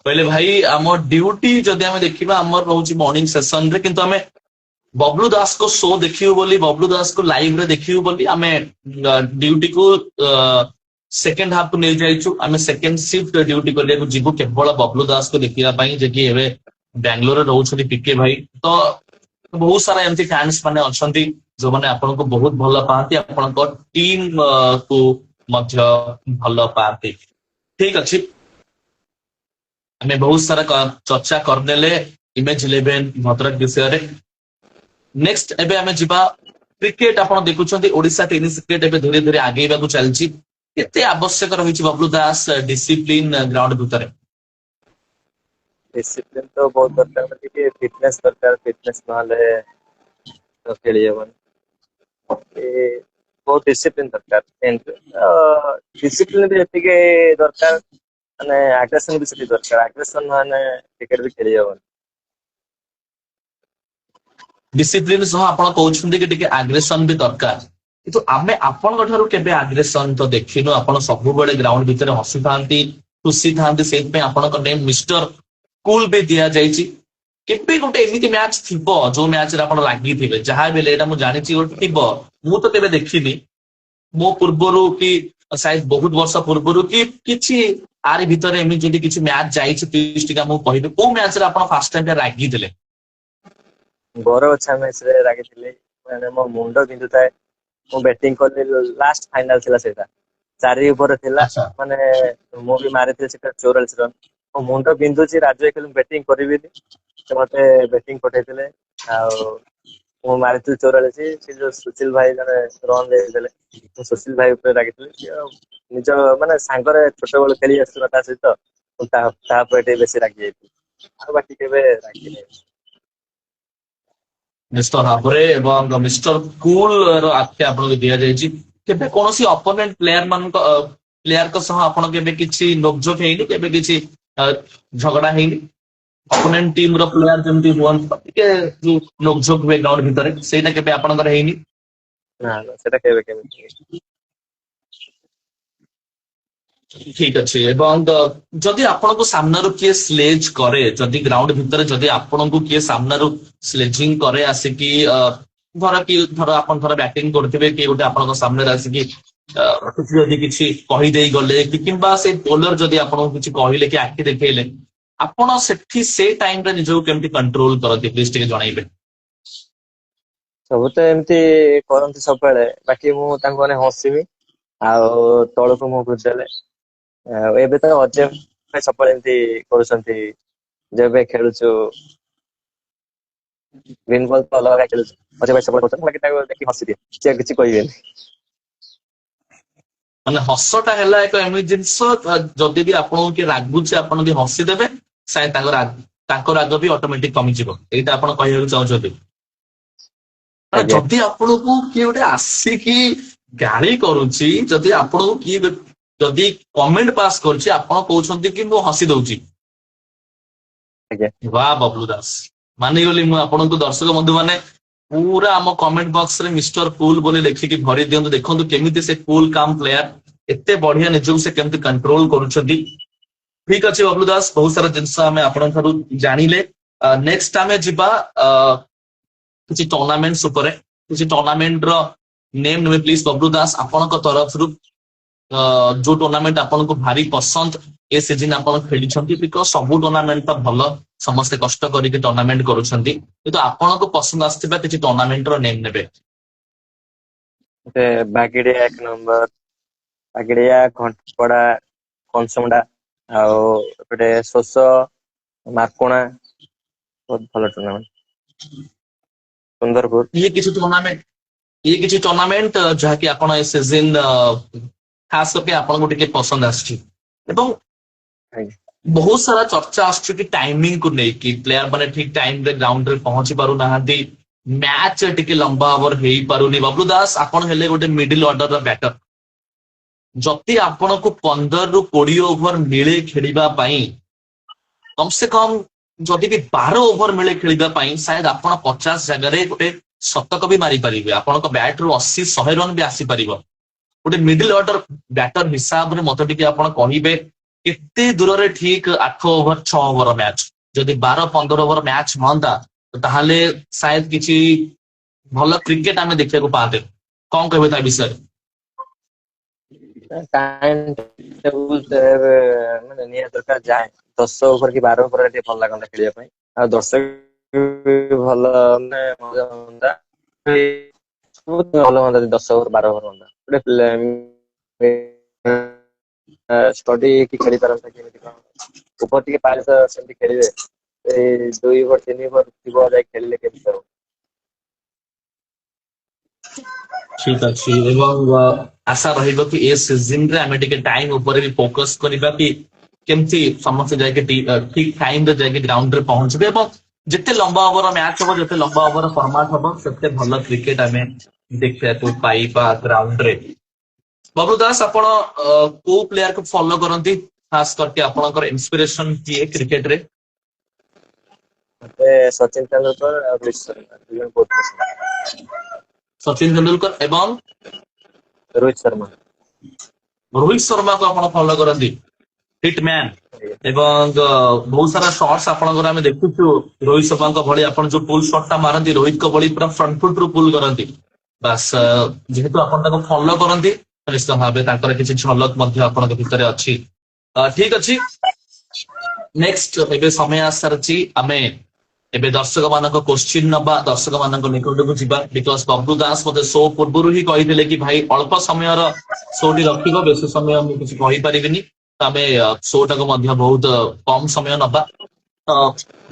କହିଲେ ଭାଇ ଆମ ଡ୍ୟୁଟି ଯଦି ଆମେ ଦେଖିବା ଆମର ରହୁଛି ମର୍ଣ୍ଣିଂ ସେସନରେ କିନ୍ତୁ ଆମେ बबलू दास को शो देखियो बोली बबलू दास को लाइव रे देखियो बोली आमे ड्यूटी को सेकेंड हाफ को नहीं जाइछु आमे सेकेंड शिफ्ट ड्यूटी करले को जीवु केवल बबलू दास को देखिया पई जे कि एबे बेंगलोर रे रहउछथि पीके भाई तो बहुत सारा एमती फैंस माने अछंती जो माने आपन को बहुत भल पाती आपन को टीम को मध्य भल पाती ठीक अछि आमे बहुत सारा चर्चा करनेले इमेज 11 भद्रक विषय रे नेक्स्ट एबे आमे जिबा क्रिकेट आपण देखुछंती ओडिसा टेनिस क्रिकेट एबे धीरे धीरे आगेइबाकू चलछि केते आवश्यक रहिछि बबलू दास डिसिप्लिन ग्राउंड भितरे डिसिप्लिन तो बहुत दरकार है कि फिटनेस दरकार, फिटनेस नहले तो खेली हेबन। ए बहुत डिसिप्लिन दरकार, डिसिप्लिन भी एतिके दरकार माने आग्रेशन भी सेति दरकार, आग्रेशन माने क्रिकेट भी खेली हेबन। डिसिप्लिन सह आपण कहउछंती कि टिके आग्रेशन भी दरकार किंतु आमे आपन ठारू केबे आग्रेशन तो देखिनो आपण सब बेले ग्राउंड भितरे हसी थांती खुशी थांती सेत पे आपण को नेम मिस्टर कूल भी दिया जाइछि केबे गोटे एमिति मैच थिबो जो मैच रे आपण लागि थिबे जहा बेले एटा मु जानिछि गोटे थिबो मु तो केबे देखिनी मो पूर्वरु कि शायद बहुत वर्ष पूर्वरु कि किछि आरि भितरे एमि जदि किछि मैच जाइछि 30 टिका मु कहिबे को मैच रे आपण फर्स्ट टाइम लागि दिले बरगछा मैच रे रागिथिले माने मो मुंडो बिंदु थाए मु बैटिंग करले लास्ट फाइनल थिला सेटा 4 ओवर थिला अच्छा माने मु भी मारिथे सेटा 44 रन मो मुंडो बिंदु छि राजू एकल बैटिंग करबिनी से मते बैटिंग पठेइथिले आ मु मारिथे 44 से जो सुशील भाई जने रन दे देले मु सुशील भाई ऊपर रागिथिले निज माने सांगरे छोटे बेले खेली आसुना ता सहित ता पेटे बेसी रागी जाइथि आ बाकी केबे रागी नै निश्चित भाବରେ ଏବଂ ମିଷ୍ଟର କୁଲ ର ଆଖ୍ୟା ଆପଣଙ୍କୁ ଦିଆଯାଇଛି କେବେ କୌଣସି ଅପୋନେଣ୍ଟ ପ୍ଲେୟାର ମାନଙ୍କ ପ୍ଲେୟାରଙ୍କ ସହ ଆପଣ କେବେ କିଛି ନୋକଝୋକ ହେଇନି କେବେ କିଛି ଝଗଡା ହେଇନି ଅପୋନେଣ୍ଟ ଟିମ ର ପ୍ଲେୟାର ଯେମିତି ହୁଅନ୍ତି ଟିକେ ଯୋଉ ନୋକଝୋକ ହୁଏ ଗ୍ରାଉଣ୍ଡ ଭିତରେ ସେଇଟା କେବେ ଆପଣଙ୍କର ହେଇନି ନା ନା ସେଟା କେବେ କେବେ ଠିକ ଅଛି ଏବଂ ଯଦି ଆପଣଙ୍କୁ ସାମ୍ନାରୁ କିଏ ସ୍ଲେଜ କରେ ଯଦି ଗ୍ରାଉଣ୍ଡ ଭିତରେ ଯଦି ଆପଣଙ୍କୁ କିଏ ସାମ୍ନାରୁ ସ୍ଲେଜିଂ କରେ ଆସିକି ଧର କି ଧର ଆପଣ ଧର ବ୍ୟାଟିଂ କରୁଥିବେ କିଏ ଗୋଟେ ଆପଣଙ୍କ ସାମ୍ନାରେ ଆସିକି ଯଦି କିଛି କହିଦେଇ ଗଲେ କି କିମ୍ବା ସେ ବୋଲର ଯଦି ଆପଣଙ୍କୁ କିଛି କହିଲେ କି ଆଖି ଦେଖେଇଲେ ଆପଣ ସେଠି ସେ ଟାଇମରେ ନିଜକୁ କେମିତି କଣ୍ଟ୍ରୋଲ କରନ୍ତି ପ୍ଲିଜ ଟିକେ ଜଣାଇବେ ସବୁ ତ ଏମିତି କରନ୍ତି ସବୁବେଳେ, ବାକି ମୁଁ ତାଙ୍କୁ ମାନେ ହସିବି ଆଉ ତଳକୁ ମୁଁ ବୁଝେଇଲେ। ଆଉ ଏବେ ତ ଅଜୟ ଭାଇ ସବୁବେଳେ ଏମିତି କରୁଛନ୍ତି, ଯେବେ ଖେଳୁଛୁ ଗ୍ରୀନ ବଲ୍ ତ ଅଲଗା ଖେଳୁଛୁ, ଅଜୟ ଭାଇ ସବୁବେଳେ କରୁଛନ୍ତି, ବାକି ତାଙ୍କୁ ଦେଖି ହସିଦିଏ, ସିଏ ଆଉ କିଛି କହିବେନି। ମାନେ ହସଟା ହେଲା ଏକ ଏମିତି ଜିନିଷ ଯଦି ବି ଆପଣଙ୍କୁ କିଏ ରାଗୁଛି ଆପଣ ଯଦି ହସିଦେବେ ସାୟଦ ତାଙ୍କ ରାଗ ବି ଅଟୋମେଟିକ କମିଯିବ। ଏଇଟା ଆପଣ କହିବାକୁ ଚାହୁଁଛନ୍ତି? ମାନେ ଆଜ୍ଞା ଯଦି ଆପଣଙ୍କୁ କିଏ ଗୋଟେ ଆସିକି ଗାଳି କରୁଛି, ଯଦି ଆପଣଙ୍କୁ କିଏ ଯଦି କମେଣ୍ଟ ପାସ୍ କରୁଛି, ଆପଣ କହୁଛନ୍ତି କି ମୁଁ ହସି ଦଉଛି। ଆଜ୍ଞା। ବା ବବଲୁ ଦାସ, ମାନିଗଲି ମୁଁ ଆପଣଙ୍କୁ। ଦର୍ଶକ ବନ୍ଧୁ ମାନେ ପୁରା ଆମ କମେଣ୍ଟ ବକ୍ସ ରେ ମିଷ୍ଟର କୁଲ ବୋଲି ଲେଖିକି ଭରି ଦିଅନ୍ତୁ। ଦେଖନ୍ତୁ କେମିତି ସେ କୁଲ କାମ ପ୍ଲେୟାର, ଏତେ ବଢିଆ ନିଜକୁ ସେ କେମିତି କଣ୍ଟ୍ରୋଲ କରୁଛନ୍ତି। ଠିକ ଅଛି ବବଲୁ ଦାସ, ବହୁତ ସାରା ଜିନିଷ ଆମେ ଆପଣଙ୍କ ଠାରୁ ଜାଣିଲେ। ନେକ୍ସଟ ଆମେ ଯିବା କିଛି ଟୁର୍ଣ୍ଣାମେଣ୍ଟ ଉପରେ। କିଛି ଟୁର୍ଣ୍ଣାମେଣ୍ଟ ର ନେମ୍ ନେବେ ପ୍ଲିଜ ବବଲୁ ଦାସ ଆପଣଙ୍କ ତରଫରୁ। ଯୋଉ ଟୁର୍ଣ୍ଣାମେଣ୍ଟ ଆପଣଙ୍କୁ ଭାରି ପସନ୍ଦ ଏ ସିଜିନ ଆପଣ ଖେଳିଛନ୍ତି, ବିକଜ ସବୁ ଟୁର୍ଣ୍ଣାମେଣ୍ଟ ତ ଭଲ, ସମସ୍ତେ କଷ୍ଟ କରିକି ଟୁର୍ଣ୍ଣାମେଣ୍ଟ କରୁଛନ୍ତି, କିନ୍ତୁ ଆପଣଙ୍କୁ ପସନ୍ଦ ଆସିଥିବା କିଛି ଟୁର୍ଣ୍ଣାମେଣ୍ଟ ର ନେମ୍ ନେବେ। ଗୋଟେ ବାଗିଡିଆ 1 ନମ୍ବର, ବାଗିଡିଆ, ଘଣ୍ଟପଡା, କଂସମୁଣ୍ଡା, ଆଉ ଏପଟେ ଶୋଷ, ମାର୍କୋଣା, ବହୁତ ଭଲ ଟୁର୍ଣ୍ଣାମେଣ୍ଟ। ସୁନ୍ଦରପୁର। ଇଏ କିଛି ଟୁର୍ଣ୍ଣାମେଣ୍ଟ ଇଏ କିଛି ଟୁର୍ଣ୍ଣାମେଣ୍ଟ ଯାହାକି ଆପଣ ଏ ସିଜିନ ଖାସ କରିକି ଆପଣଙ୍କୁ ଟିକେ ପସନ୍ଦ ଆସିଛି। ଏବଂ ଆଜ୍ଞା। ବହୁତ ସାରା ଚର୍ଚ୍ଚା ଆସୁଛି କି ଟାଇମିଂ କୁ ନେଇକି, ପ୍ଲେୟାର ମାନେ ଠିକ ଟାଇମ ରେ ଗ୍ରାଉଣ୍ଡ ରେ ପହଞ୍ଚି ପାରୁନାହାନ୍ତି, ମ୍ୟାଚ ଟିକେ ଲମ୍ବା ଓଭର ହେଇପାରୁନି। ବବଲୁ ଦାସ ଆପଣ ହେଲେ ଗୋଟେ ମିଡିଲ ଅର୍ଡର ର ବ୍ୟାଟର, ଯଦି ଆପଣଙ୍କୁ 15 ରୁ 20 ଓଭର ମିଳେ ଖେଳିବା ପାଇଁ, କମ ସେ କମ ଯଦି ବି 12 ଓଭର ମିଳେ ଖେଳିବା ପାଇଁ, ସାୟଦ ଆପଣ 50 ଜାଗାରେ ଗୋଟେ ଶତକ ବି ମାରିପାରିବେ, ଆପଣଙ୍କ ବ୍ୟାଟ ରୁ 80-100 ରନ ବି ଆସିପାରିବ। ଗୋଟେ ମିଡିଲ ଅର୍ଡର ବ୍ୟାଟର ହିସାବରେ ମତେ ଟିକେ ଆପଣ କହିବେ କେତେ ଦୂରରେ ଠିକ 8 ଓଭର 6 ଓଭର ମ୍ୟାଚ, ଯଦି 12-15 ଓଭର ମ୍ୟାଚ ହୁଅନ୍ତା ତାହେଲେ ସାୟଦ କିଛି ଭଲ କ୍ରିକେଟ ଆମେ ଦେଖିବାକୁ ପାଆନ୍ତେ। କଣ କହିବେ ତା ବିଷୟରେ? ଟାଇମ ଟେବୁଲ ମାନେ ନିହାତି ଦରକାର ଯାଏ, 10 ଓଭର କି 12 ଓଭର ଟିକେ ଭଲ ଲାଗନ୍ତା ଖେଳିବା ପାଇଁ। ଆଉ ଦର୍ଶକ ଭଲ ମାନେ ମଜା ହୁଅନ୍ତା, ବହୁତ ଭଲ ହୁଅନ୍ତା 10 ଓଭର 12 ଓଭର ହୁଅନ୍ତା। ଗୋଟେ ଷ୍ଟଡି ହେଇକି ଖେଳି ପାରନ୍ତା, କେମିତି କଣ ଓଭର ଟିକେ ପାଇଲେ ତ ସେମିତି ଖେଳିବେ। ଏଇ 2 ଓଭର 3 ଓଭର ଥିବ ଯାଇ ଖେଳିଲେ କେମିତି ହବ। ଠିକ ଅଛି, ଏବଂ ଆଶା ରହିବ କି ଏ ସିଜିନରେ ଆମେ ଟିକେ ଟାଇମ ଉପରେ ବି ଫୋକସ କରିବା କି କେମିତି ସମସ୍ତେ ଯାଇକି ଠିକ ଟାଇମରେ ଯାଇକି ଗ୍ରାଉଣ୍ଡରେ ପହଞ୍ଚିବେ, ଏବଂ ଯେତେ ଲମ୍ବା ଓଭର ମ୍ୟାଚ ହବ, ଯେତେ ଲମ୍ବା ଓଭର ଫର୍ମାଟ ହବ, ସେତେ ଭଲ କ୍ରିକେଟ ଆମେ ଦେଖିବାକୁ ପାଇବା ଗ୍ରାଉଣ୍ଡରେ। ବବଲୁ ଦାସ ଆପଣ କୋଉ ପ୍ଲେୟାରକୁ ଫଲୋ କରନ୍ତି, ଖାସ କରିକି ଆପଣଙ୍କର ଇନ୍ସପିରେସନ କିଏ କ୍ରିକେଟରେ? ମତେ ସଚିନ ତେନ୍ଦୁଲକର ଆଉ ରୋହିତ ଶର୍ମା ଦୁଇ ଜଣ ବହୁତ ପସନ୍ଦ। ସଚିନ ତେନ୍ଦୁଲକର ଏବଂ ରୋହିତ ଶର୍ମା। ରୋହିତ ଶର୍ମାକୁ ଆପଣ ଫଲୋ କରନ୍ତି, ହିଟ ମ୍ୟାନ। ଏବଂ ବହୁତ ସାରା ସଟ୍ସ ଆପଣଙ୍କର ଆମେ ଦେଖୁଛୁ ରୋହିତ ଶର୍ମାଙ୍କ ଭଳି, ଆପଣ ଯୋଉ ପୁଲ ସଟ୍ ଟା ମାରନ୍ତି ରୋହିତଙ୍କ ଭଳି ପୁରା ଫ୍ରଣ୍ଟ ଫୁଟ ରୁ ପୁଲ କରନ୍ତି। ବାସ୍ ଯେହେତୁ ଆପଣ ତାଙ୍କୁ ଫଲୋ କରନ୍ତି, ନିଶ୍ଚିତ ଭାବେ ତାଙ୍କର କିଛି ଝଲକ ମଧ୍ୟ ଆପଣଙ୍କ ଭିତରେ ଅଛି। ଠିକ ଅଛି, ନେକ୍ସଟ ଏବେ ସମୟ ଆସିସାରିଛି, ଆମେ ଏବେ ଦର୍ଶକ ମାନଙ୍କ କୋଶ୍ଚିନ୍ ନବା, ଦର୍ଶକ ମାନଙ୍କ ନିକଟକୁ ଯିବା। ବିକଜ ବବଲୁ ଦାସ ମତେ ଶୋ ପୂର୍ବରୁ ହିଁ କହିଥିଲେ କି ଭାଇ ଅଳ୍ପ ସମୟର ଶୋ ଟି ରଖିବ, ବେଶୀ ସମୟ ମୁଁ କିଛି କହିପାରିବିନି, ତ ଆମେ ଶୋ ଟାକୁ ମଧ୍ୟ ବହୁତ କମ ସମୟ ନବା। ତ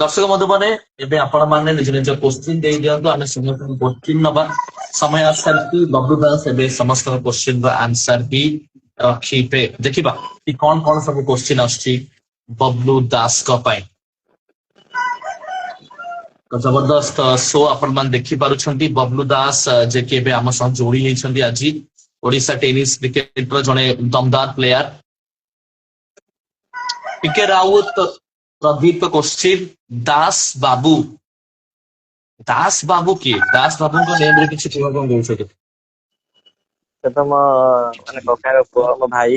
ଦର୍ଶକ ବନ୍ଧୁ ମାନେ ଏବେ ଆପଣ ମାନେ ନିଜ ନିଜ କୋଶ୍ଚିନ୍ ଦେଇ ଦିଅନ୍ତୁ, ଆମେ ସମସ୍ତଙ୍କୁ କୋଶ୍ଚିନ୍ ନବା। ସମୟ ଆସିସାରିଛି, ବବଲୁ ଦାସ ଏବେ ସମସ୍ତଙ୍କ କୋଶ୍ଚିନ୍ ର ଆନ୍ସର ବି ରଖିବେ। ଦେଖିବା କି କଣ କଣ ସବୁ କୋଶ୍ଚିନ୍ ଆସୁଛି ବବଲୁ ଦାସଙ୍କ ପାଇଁ। ତ ଜବରଦସ୍ତ ଶୋ ଆପଣ ମାନେ ଦେଖିପାରୁଛନ୍ତି, ବବଲୁ ଦାସ ଯିଏକି ଏବେ ଆମ ସହ ଯୋଡି ହେଇଛନ୍ତି ଆଜି, ଓଡିଶା ଟେନିସ କ୍ରିକେଟର ଜଣେ ଦମଦାର player. PK Raut Pradeep question, Das babu, Das babu କିଏ? ଦାସ ବାବୁଙ୍କ ନେମ ରେ କିଛି କୁହ, କଣ କହୁଛନ୍ତି? ସେ ତ ମୋ ମାନେ କକାର ପୁଅ, ମୋ ଭାଇ।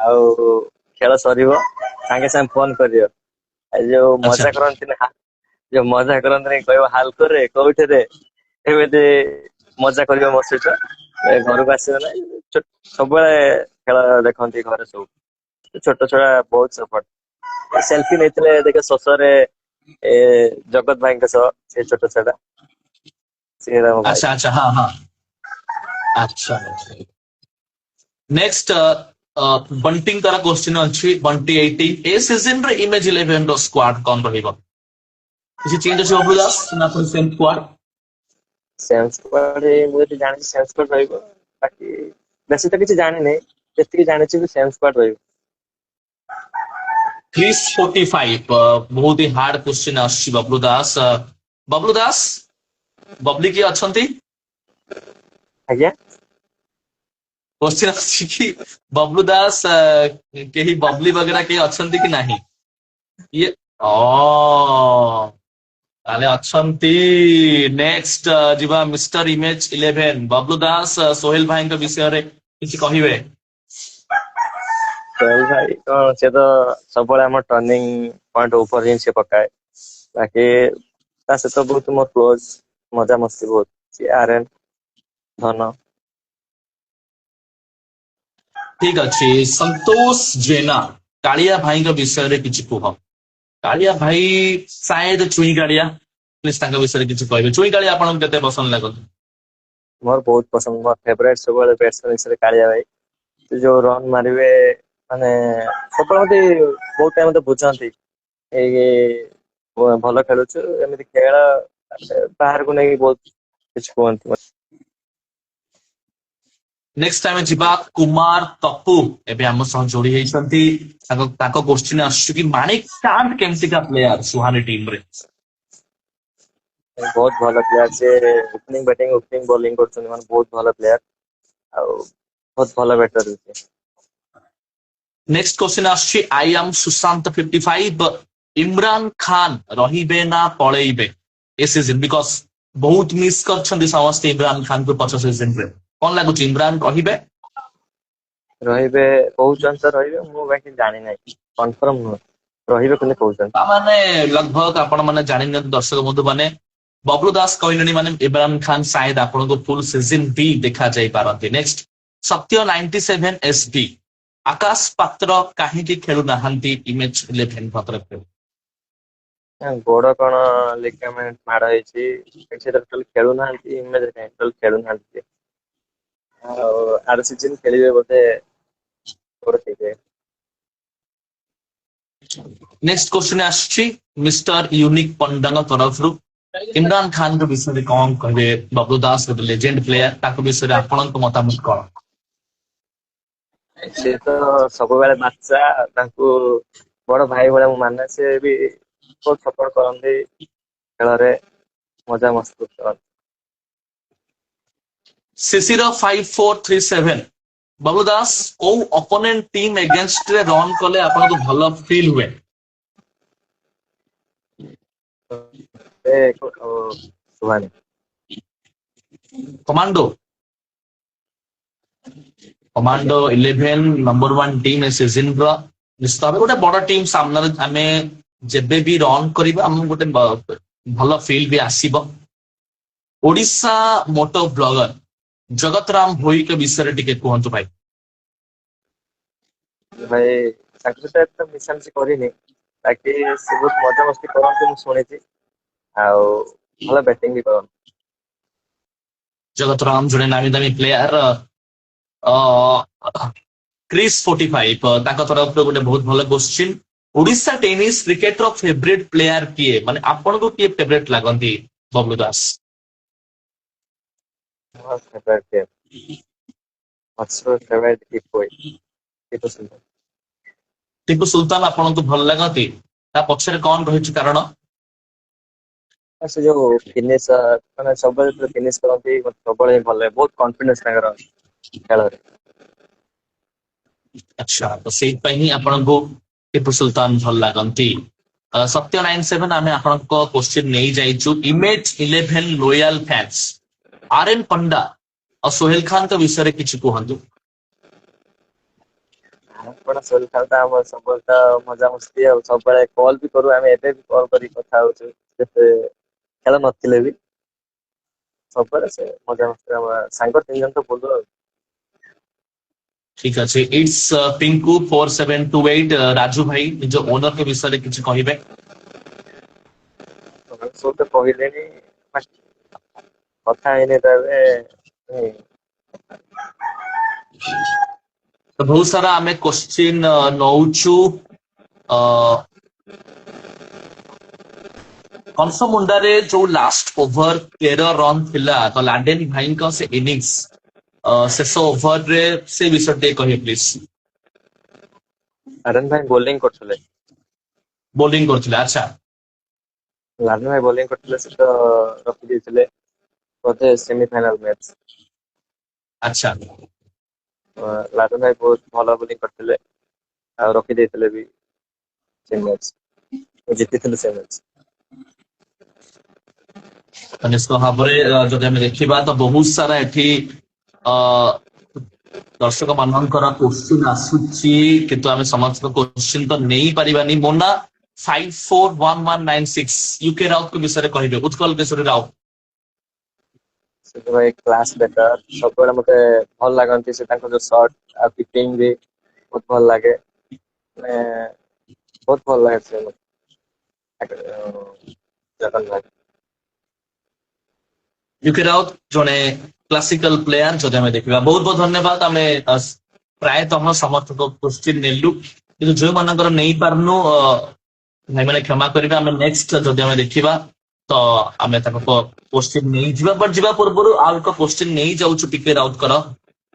ଆଉ ଖେଳ ସରିବ ସାଙ୍ଗେ ସାଙ୍ଗେ ଫୋନ କରିବ, ଆଉ ଯୋଉ ଆଚ୍ଛା, ମଜା କରନ୍ତି ନା, ଯୋଉ ମଜା କରନ୍ତିନି କହିବ ହାଲକରେ କୋଉଠିରେ, ଏମିତି ମଜା କରିବ ମୋ ସହିତ। ଘରକୁ ଆସିବ ନାହିଁ, ସବୁବେଳେ ଖେଳ ଦେଖନ୍ତି ଘରେ ସବୁ। ଛୋଟ ଛୁଆ ବହୁତ ସପୋର୍ଟ, ସେଲଫି ନେଇଥିଲେ ଦେଖ ଶୋଷରେ ଏ ଜଗତ ଭାଇଙ୍କ ସହ, ସେ ଛୋଟ ଛୁଆ ଟା ସେ ହେଲା ମୋ ଭାଇ। ଆଚ୍ଛା ଆଚ୍ଛା ହଁ ହଁ ଆଚ୍ଛା ନେକ୍ସଟ ବଣ୍ଟିଙ୍କର କ୍ୱେଶ୍ଚିନ୍ ଅଛି ବଣ୍ଟି 80 ଏ ସିଜନ ରେ ଇମେଜ 11 ର ସ୍କ୍ୱାଡ କଣ ରହିବ କିଛି ଚେଞ୍ଜ ଅଛି ବବୁଲ ଦାସ ନା ଆପଣ ସେମ୍ ସ୍କ୍ୱାଡ ସେମ୍ ସ୍କ୍ୱାଡ୍ ମୁଁ ଯଦି ଜାଣିଛି ସେମ୍ ସ୍କ୍ୱାଡ୍ ରହିବ। ବାକି ବେଶୀ ତ କିଛି ଜାଣିନି, ଯେତିକି ଜାଣିଛି ବି ସେମ୍ ସ୍କ୍ୱାଡ୍ ରହିବ। କ୍ରିସ୍ 45 ବହୁତ ହି ହାର୍ଡ କ୍ୱେଶ୍ଚିନ୍ ଆସୁଛି ବବଲୁ ଦାସ ବବଲୁ ଦାସ ବବଲି କିଏ ଅଛନ୍ତି ଆଜ୍ଞା। क्वेश्चन ଅଛି କି ବବଲୁ ଦାସ କେହି ବବଲି ବଗେରା କେହି ଅଛନ୍ତି କି ନାହିଁ ଇଏ ଅ ତାହେଲେ ଅଛନ୍ତି ନେକ୍ସଟ ଯିବା ମିଷ୍ଟର ଇମେଜ 11 ବବଲୁ ଦାସ ସୋହେଲ ଭାଇଙ୍କ ବିଷୟରେ କିଛି କହିବେ ସୋହେଲ ଭାଇ କଣ, ସେ ତ ସବୁବେଳେ ଆମ ଟର୍ଣ୍ଣିଂ ପଏଣ୍ଟ ଉପରେ ହିଁ ସେ ପକାଏ। ବାକି ତା ସହିତ ବହୁତ ମୋ କ୍ଲୋଜ, ମଜା ମସ୍ତି ବହୁତ। ସିଏ ଆର୍ଏନ୍ ଧନ। ଠିକ ଅଛି ସନ୍ତୋଷ ଜେନା କାଳିଆ ଭାଇଙ୍କ ବିଷୟରେ କିଛି କୁହ କାଳିଆ ଭାଇ ସାୟଦ ଚୁଇଁ କାଳିଆ ପ୍ଲିଜ ତାଙ୍କ ବିଷୟରେ କିଛି କହିବେ ଚୁଇଁ କାଳିଆ ଆପଣଙ୍କୁ କେତେ ପସନ୍ଦ ଲାଗନ୍ତି ମୋର ବହୁତ ପସନ୍ଦ, ମୋର ଫେଭରାଇଟ ସବୁବେଳେ ବ୍ୟାଟ୍ସମ୍ୟାନ ବିଷୟରେ କାଳିଆ ଭାଇ। ସେ ଯୋଉ ରନ୍ ମାରିବେ, ମାନେ ସବୁବେଳେ ମତେ ବହୁତ ଟାଇମ ମତେ ବୁଝାନ୍ତି ଏଇ ଭଲ ଖେଳୁଛୁ, ଏମିତି ଖେଳ। ବାହାରକୁ ନେଇକି ବହୁତ କିଛି କୁହନ୍ତି। ନେକ୍ସଟ ଆମେ ଯିବା କୁମାର ତପୁ ଏବେ ଆମ ସହ ଯୋଡି ହେଇଛନ୍ତି ତାଙ୍କ କ୍ୱେଶ୍ଚିନ୍ ଆସୁଛି କି ମାଣିକ ଚାନ୍ଦ କେମିତିକା ପ୍ଲେୟାର ସୁହାନୀ ଟିମ ରେ ବହୁତ ଭଲ ପ୍ଲେୟାର ସେ, ଓପନିଂ ବ୍ୟାଟିଂ ଓପନିଂ ବୋଲିଂ କରୁଛନ୍ତି, ମାନେ ବହୁତ ଭଲ ପ୍ଲେୟାର। ଆଉ ବହୁତ ଭଲ ବ୍ୟାଟର ବି ସେ। ନେକ୍ସଟ କ୍ୱେଶ୍ଚିନ୍ ଆସୁଛି ଆଇ ଆମ୍ ସୁଶାନ୍ତ 55 ଇମ୍ରାନ ଖାନ ରହିବେ ନା ପଳେଇବେ ଏ ସିଜନ ବିକଜ ବହୁତ ମିସ୍ କରିଛନ୍ତି ସମସ୍ତେ ଇମ୍ରାନ ଖାନକୁ ପଛ ସିଜନରେ କଣ ଲାଗୁଛି ଇମ୍ରାନ ରହିବେ ରହିବେ କହୁଛନ୍ତି ତ ରହିବେ, ମୁଁ ବାକି ଜାଣିନାହିଁ, କନଫର୍ମ ନୁହଁ। ରହିବେ ବୋଲି କହୁଛନ୍ତି। ତାମାନେ ଲଗଭଗ ଆପଣ ମାନେ ଜାଣିନିଅନ୍ତୁ ଦର୍ଶକ ବନ୍ଧୁ ମାନେ ବବଲୁ ଦାସ କହିଲେଣି ମାନେ ଇମ୍ରାନ ଖାନ ସାୟଦ ଆପଣଙ୍କୁ ଫୁଲ ସିଜନ ବି ଦେଖାଯାଇ ପାରନ୍ତି ନେକ୍ସଟ ସତ୍ୟ 97 SD ଆକାଶ ପାତ୍ର କାହିଁକି ଖେଳୁନାହାନ୍ତି ଇମେଜ 11 ତରଫରୁ ଗୋଡ କଣ ଲିଗାମେଣ୍ଟ ମାଡ ହେଇଛି, ସେ ଟୋଟାଲି ଖେଳୁନାହାନ୍ତି। ଇମେଜ୍ କାଇଁ ଟୋଟାଲି ଖେଳୁନାହାନ୍ତି। ଆଉ ଆର ସିଜିନ ଖେଳିବେ ବୋଧେ, ଗୋଡ ଠିକ ହେଇନି। ନେକ୍ସଟ କ୍ୱେଶ୍ଚିନ୍ ଆସୁଛି ମିଷ୍ଟର ୟୁନିକ ପଣ୍ଡାଙ୍କ ତରଫରୁ ଇମ୍ରାନ ଖାନଙ୍କ ବିଷୟରେ କଣ କହିବେ ବବଲୁ ଦାସ ଗୋଟେ ଲେଜେଣ୍ଡ ପ୍ଲେୟାର ତାଙ୍କ ବିଷୟରେ ଆପଣଙ୍କ ମତାମତ କଣ ସେ ତ ସବୁବେଳେ ବାଚ୍ଚା, ତାଙ୍କୁ ବଡ ଭାଇ ଭଳିଆ ମୁଁ ମାନେ। ସେ ବି ବହୁତ ସପୋର୍ଟ କରନ୍ତି ଖେଳରେ, ମଜା ମସ୍ତି କରନ୍ତି। ଶିଶିର 5437 ବାବୁ ଦାସ କୋଉ ଅପୋନେଣ୍ଟ ଟିମ୍ ଏଗେନଷ୍ଟରେ ରନ୍ କଲେ ଆପଣଙ୍କୁ ଭଲ ଫିଲ୍ ହୁଏ ସୁହାନୀ। କମାଣ୍ଡୋ ଆଜ୍ଞା। କମାଣ୍ଡୋ 11 ନମ୍ବର 1 ଟିମ୍ ଏ ସିଜନର ନିଶ୍ଚିତ ଭାବେ ଗୋଟେ ବଡ ଟିମ୍ ସାମ୍ନାରେ ଆମେ ଯେବେ ବି ରନ୍ କରିବା ଆମକୁ ଗୋଟେ ଭଲ ଫିଲ୍ ବି ଆସିବ ଓଡିଶା ମୋଟୋ ବ୍ଲଗର ଜଗତ ରାମ ଭୋଇଙ୍କ ବିଷୟରେ ଟିକେ କୁହନ୍ତୁ ଭାଇ ଭାଇ ତାଙ୍କ ସହିତ ଏତେ ମିଶାମିଶି କରିନି, ବାକି ସେ ବହୁତ ମଜାମସ୍ତି କରନ୍ତି ମୁଁ ଶୁଣିଛି। ଆଉ ଭଲ ବ୍ୟାଟିଂ ବି କରନ୍ତି। ଜଗତ ରାମ ଜଣେ ନାମୀ ଦାମୀ ପ୍ଲେୟାର କ୍ରିସ୍ 45 ତାଙ୍କ ତରଫରୁ ଗୋଟେ ବହୁତ ଭଲ question Odisha tennis cricketer favourite player କିଏ ମାନେ ଆପଣଙ୍କୁ କିଏ ଫେଭରେଟ ଲାଗନ୍ତି ବବଲୁ ଦାସ ମୋର ଫେଭରାଇଟ ଟିପୁ ସୁଲତାନ। ଟିପୁ ସୁଲତାନ ଆପଣଙ୍କୁ ଭଲ ଲାଗନ୍ତି ତା ପଛରେ କଣ ରହିଛି କାରଣ ସେ ଯୋଉ ଫିନିଶର, ମାନେ ସବୁବେଳେ ଫିନିଶ କରନ୍ତି, ମତେ ସବୁବେଳେ ହିଁ ଭଲ ଲାଗେ। ବହୁତ କନଫିଡେନ୍ସ ତାଙ୍କର ଖେଳରେ। ଆଚ୍ଛା ତ ସେଇଥିପାଇଁ ହିଁ ଆପଣଙ୍କୁ ଟିପୁ ସୁଲତାନ ଭଲ ଲାଗନ୍ତି ସତ୍ୟ 97 ଆମେ ଆପଣଙ୍କ କ୍ୱେଶ୍ଚିନ୍ ନେଇଯାଇଛୁ ଇମେଜ 11 ଲୋୟାଲ ଫ୍ୟାନ୍ସ ଆର୍ଏନ ପଣ୍ଡା ଆଉ ସୋହେଲ ଖାନଙ୍କ ବିଷୟରେ କିଛି କୁହନ୍ତୁ ଆପଣ ଶୋଇଥାନ୍ତା ଆମର ସବୁବେଳେ ତ ମଜାମସ୍ତି, ଆଉ ସବୁବେଳେ କଲ୍ ବି କରୁ ଆମେ, ଏବେ ବି କଲ୍ କରିକି କଥା ହଉଛୁ ଯେତେ ଖେଳ ନଥିଲେ ବି। ସବୁବେଳେ ସେ ମଜା ମସ୍ତି, ଆମ ସାଙ୍ଗ 3 ଜଣ ତ ବୋଲର ଆଉ। ଠିକ ଅଛି ଇଟ୍ସ ପିଙ୍କୁ 4728 ରାଜୁ ଭାଇ ନିଜ ଓନରଙ୍କ ବିଷୟରେ କିଛି କହିବେ ସବୁ ତ କହିଲେଣି। କଥା ହେଇନି ତାହେଲେ तो बहुत सारा आमे क्वेश्चन नौचु कंस मुंडारे जो लास्ट ओवर 13 रन थिला तो लाडेन भाई का से इनिंग्स शेष ओवर रे से विषय टे कहिए प्लीज ଆରନ୍ ଭାଇ ବୋଲିଂ କରୁଥିଲେ। ବୋଲିଂ କରୁଥିଲେ ଆଚ୍ଛା ଲାଲନ ଭାଇ ବୋଲିଂ କରୁଥିଲେ, ସେ ତ ରଖିଦେଇଥିଲେ ବୋଧେ ସେମିଫାଇନାଲ ମ୍ୟାଚ୍। ଆଚ୍ଛା ଲାଲନ ଭାଇ ବହୁତ ଭଲ ବୋଲିଂ କରିଥିଲେ ଆଉ ରଖିଦେଇଥିଲେ ବି ସେ ମ୍ୟାଚ୍, ଜିତିଥିଲେ ସେ ମ୍ୟାଚ୍। ତ ନିଶ୍ଚିତ ଭାବରେ ଯଦି ଆମେ ଦେଖିବା ତ ବହୁତ ସାରା ଏଠି ଅ ଦର୍ଶକ ମାନଙ୍କର କ୍ୱେଶ୍ଚିନ୍ ଆସୁଛି କିନ୍ତୁ ଆମେ ସମସ୍ତ କ୍ୱେଶ୍ଚିନ୍ ତ ନେଇପାରିବାନି। ମୋନା 541196 ୟୁକେ ରାଉତଙ୍କ ବିଷୟରେ କହିବେ, ଉତ୍କଳ କେଶରୀ ରାଉତ। ସେ ତ ଭାଇ କ୍ଲାସ୍ ବେଟର, ସବୁବେଳେ ମତେ ଭଲ ଲାଗନ୍ତି। ସେ ତାଙ୍କ ଯୋଉ ସଟ୍ ଆଉ କିପିଂ ବି ବହୁତ ଭଲ ଲାଗେ, ମାନେ ବହୁତ ଭଲ ଲାଗେ ସେ ଜଗନ ଭାଇ। ୟୁକେ ରାଉତ ଜଣେ କ୍ଲାସିକାଲ ପ୍ଲେୟାର ଯଦି ଆମେ ଦେଖିବା। ବହୁତ ବହୁତ ଧନ୍ୟବାଦ। ଆମେ ପ୍ରାୟତଃ ସମସ୍ତଙ୍କ କ୍ୱେଶ୍ଚିନ୍ ନେଲୁ କିନ୍ତୁ ଯୋଉମାନଙ୍କର ନେଇପାରୁନୁ ଭାଇମାନେ କ୍ଷମା କରିବେ। ଆମେ ନେକ୍ସଟ ଯଦି ଆମେ ଦେଖିବା ତ ଆମେ ତାଙ୍କ କ୍ୱେଶ୍ଚିନ୍ ନେଇଯିବା, ବଟ୍ ଯିବା ପୂର୍ବରୁ ଆଉ ଏକ କ୍ୱେଶ୍ଚିନ୍ ନେଇଯାଉଛୁ ଟିକେ ରାଉତଙ୍କର।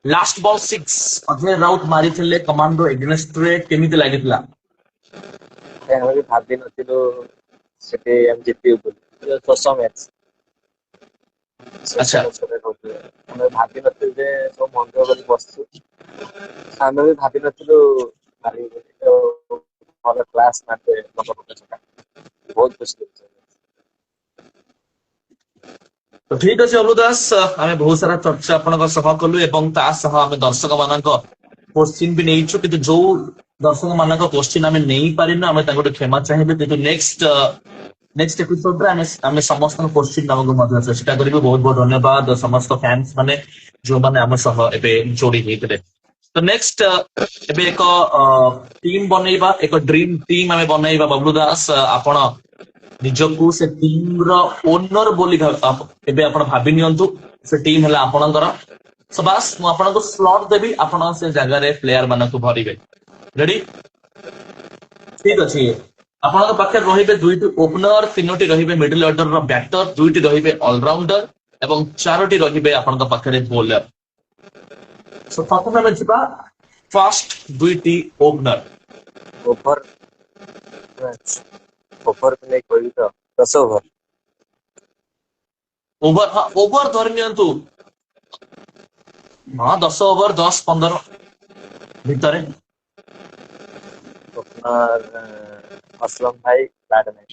ଲାଷ୍ଟ ବଲ୍ 6 ଅଜୟ ରାଉତ ମାରିଥିଲେ କମାଣ୍ଡୋ ଏଗେନଷ୍ଟରେ, କେମିତି ଲାଗିଥିଲା? ଆମେ ବି ଭାବିନଥିଲୁ ସେଠି ଆମେ ଜିତିବୁ ବୋଲି, ଶେଷ ମ୍ୟାଚ୍ ଶେଷ ଆଚ୍ଛା ମ୍ୟାଚ୍ ଆମେ ଭାବିନଥିଲୁ ଯେ ସବୁ ମନ୍ଦିର ବୋଲି ବସିଛୁ। ଆମେ ବି ଭାବିନଥିଲୁ ହାରିବୁ ବୋଲି, ତ ଭଲ କ୍ଲାସ୍ ମାରିବେ ଲୋକ ବହୁତ ଖୁସି ଲାଗୁଛି। ତ ଠିକ ଅଛି ଅମୃତ ଦାସ, ଆମେ ବହୁତ ସାରା ଚର୍ଚ୍ଚା ଆପଣଙ୍କ ସହ କଲୁ ଏବଂ ତା ସହ ଆମେ ଦର୍ଶକ ମାନଙ୍କ କ୍ୱେଶ୍ଚିନ୍ ବି ନେଇଛୁ କିନ୍ତୁ ଯୋଉ ଦର୍ଶକ ମାନଙ୍କ କ୍ୱେଶ୍ଚିନ୍ ଆମେ ନେଇପାରିନୁ ଆମେ ତାଙ୍କଠୁ କ୍ଷମା ଚାହିଁବୁ କିନ୍ତୁ ନେକ୍ସଟ ଏପିସୋଡରେ ଆମେ ସମସ୍ତଙ୍କ କ୍ୱେଶ୍ଚିନ୍ ନେବାକୁ ମଧ୍ୟ ଚେଷ୍ଟା କରିବୁ। ବହୁତ ବହୁତ ଧନ୍ୟବାଦ ସମସ୍ତ ଫ୍ୟାନ୍ସ ମାନେ ଯୋଉମାନେ ଆମ ସହ ଏବେ ଯୋଡି ହେଇଥିଲେ। ତ ନେକ୍ସଟ ଏବେ ଏକ ଟିମ୍ ବନେଇବା, ଏକ ଡ୍ରିମ୍ ଟିମ୍ ଆମେ ବନେଇବା। ବବଲୁ ଦାସ ଆପଣ ନିଜକୁ ସେ ଟିମ୍ ର ଓନର ବୋଲି ଏବେ ଆପଣ ଭାବି ନିଅନ୍ତୁ, ସେ ଟିମ୍ ହେଲା ଆପଣଙ୍କର। ସୋ ବାସ୍ ମୁଁ ଆପଣଙ୍କୁ ସ୍ଲଟ୍ ଦେବି, ଆପଣ ସେ ଜାଗାରେ ପ୍ଲେୟାର ମାନଙ୍କୁ ଭରିବେ। ରେଡି? ଠିକ ଅଛି। ଆପଣଙ୍କ ପାଖରେ ରହିବେ 2ଟି ଓପନର, 3ଟି ରହିବେ ମିଡିଲ ଅର୍ଡର ର ବ୍ୟାଟର, 2ଟି ରହିବେ ଅଲରାଉଣ୍ଡର ଏବଂ 4ଟି ରହିବେ ଆପଣଙ୍କ ପାଖରେ ବୋଲର। ସୋ ପ୍ରଥମେ ଆମେ ଯିବା ଫାଷ୍ଟ 2ଟି ଓପନର। ଓଭର ଓଭରକୁ ନେଇ କହିବି ତ 10 ଓଭର। ଓଭର ଧରି ନିଅନ୍ତୁ, ହଁ 10 ଓଭର 10-15 ଭିତରେ। ଓପନର असलम ଭାଇ, ଲାଡେନ ଭାଇ।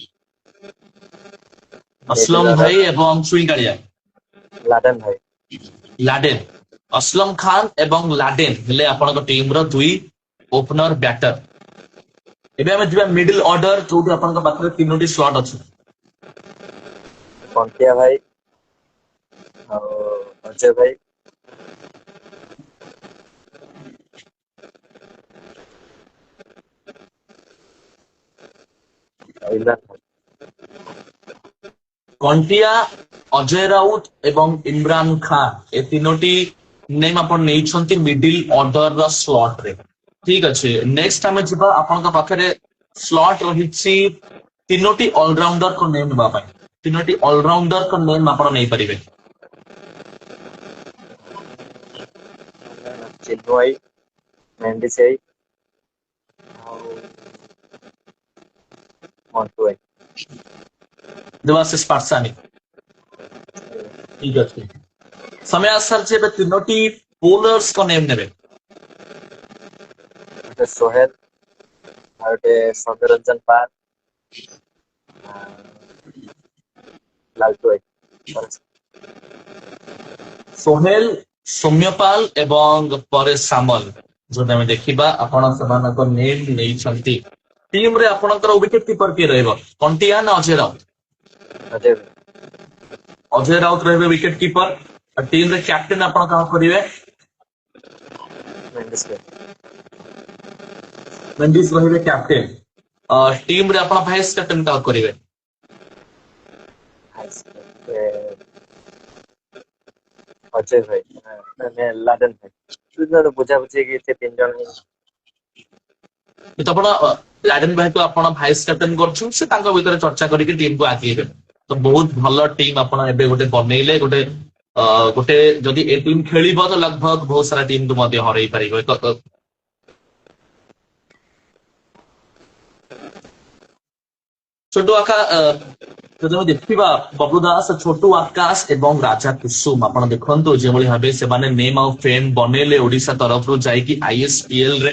ମିଡିଲ असलम ଅର୍ଡର ଭାଇ ଏବଂ ସୁଇଙ୍ଗାଳିଆ ଲାଡେନ ଭାଇ। ଲାଡେନ। असलम ଖାନ ଏବଂ ଲାଡେନ ହେଲେ ଆପଣଙ୍କ ଟିମ୍ ର 2 ଓପନର ବ୍ୟାଟର। ଏବେ ଆମେ ଯିବା ମିଡିଲ ଅର୍ଡର, ଯୋଉଠି ଆପଣଙ୍କ ପାଖରେ 3ଟି ସ୍ଲଟ ଅଛି। କଣ୍ଟିଆ ଭାଇ ଆଉ ଅଜୟ ଭାଇ, ଇମ୍ରାନ ଭାଇ। କଣ୍ଟିଆ, ଅଜୟ ରାଉତ ଏବଂ ଇମ୍ରାନ ଖାନ, ଏ 3ଟି ନେମ୍ ଆପଣ ନେଇଛନ୍ତି ମିଡିଲ ଅର୍ଡର ର ସ୍ଲଟ ରେ। ଠିକ ଅଛି, ନେକ୍ସଟ ଆମେ ଯିବା ଆପଣଙ୍କ ପାଖରେ ସ୍ଲଟ ରହିଛି 3ଟି ଅଲରାଉଣ୍ଡରଙ୍କ ନେମ୍ ନେବା ପାଇଁ। 3ଟି ଅଲରାଉଣ୍ଡରଙ୍କ ନେମ୍ ଆପଣ ନେଇପାରିବେ। ଚିନ୍ମୟ ଭାଇ, ମେଣ୍ଡିସ ଭାଇ ଆଉ ମଣ୍ଟୁ ଭାଇ। ଦେବାଶିଷ ପାରସାନୀ। ଠିକ ଅଛି, ସମୟ ଆସାରିଛି ଏବେ 3ଟି ବୋଲର୍ସଙ୍କ ନେମ୍ ନେବେ। ଗୋଟେ ସୋହେଲ ଆଉ ଗୋଟେ ସୌମ୍ୟ ରଞ୍ଜନ ପାଲ, ଲାଲଟୁ ଭାଇ। सोहेल, सौम्यपाल ଏବଂ ପରେଶ ସାମଲ ଯଦି ଆମେ ଦେଖିବା ଆପଣ ସେମାନଙ୍କ ନେମ୍ ନେଇଛନ୍ତି। ଟିମ୍ ରେ ଆପଣଙ୍କର ୱିକେଟ କିପର କିଏ ରହିବ, କଣ୍ଟିଆ ନା ଅଜୟ ରାଉତ? ଅଜୟ ଭାଇ। ଅଜୟ ରାଉତ ରହିବେ ୱିକେଟ କିପର। ଟିମ୍ ରେ କ୍ୟାପ୍ଟେନ ଆପଣ କାହାକୁ କରିବେ? ମେଣ୍ଡିସ ଭାଇ। ମେଣ୍ଡିସ ରହିବେ କ୍ୟାପ୍ଟେନ। ଟିମ୍ ରେ ଆପଣ ଭାଇସ୍ କ୍ୟାପ୍ଟେନ କାହାକୁ କରିବେ? ଭାଇସ୍ ଅଜୟ ଭାଇ ମାନେ ଲାଦେନ ଭାଇ ବୁଝାବୁଝି କି ସେ 3 ଜଣ ହିଁ। କିନ୍ତୁ ଆପଣ ଲାଡେନ ଭାଇକୁ ଆପଣ ଭାଇସ କ୍ୟାପ୍ଟେନ କରୁଛୁ ସେ ତାଙ୍କ ଭିତରେ ଚର୍ଚ୍ଚା କରିକି ଟିମକୁ ଆଗେଇବେ। ତ ବହୁତ ଭଲ ଟିମ ଆପଣ ଏବେ ଗୋଟେ ବନେଇଲେ ଗୋଟେ ଗୋଟେ ଯଦି ଏ ଟିମ ଖେଳିବ ତ ଲଗଭଗ ବହୁତ ସାରା ଟିମକୁ ମଧ୍ୟ ହରେଇ ପାରିବ। ଛୋଟୁ ଯଦି ଆମେ ଦେଖିବା ବବଲୁ ଦାସ, ଛୋଟୁ ଆକାଶ ଏବଂ ରାଜା କୁସୁମ ଆପଣ ଦେଖନ୍ତୁ ଯେଭଳି ଭାବେ ସେମାନେ ନେମ୍ ଆଉ ଫେମ୍ ବନେଇଲେ ଓଡିଶା ତରଫରୁ ଯାଇକି ISPL ରେ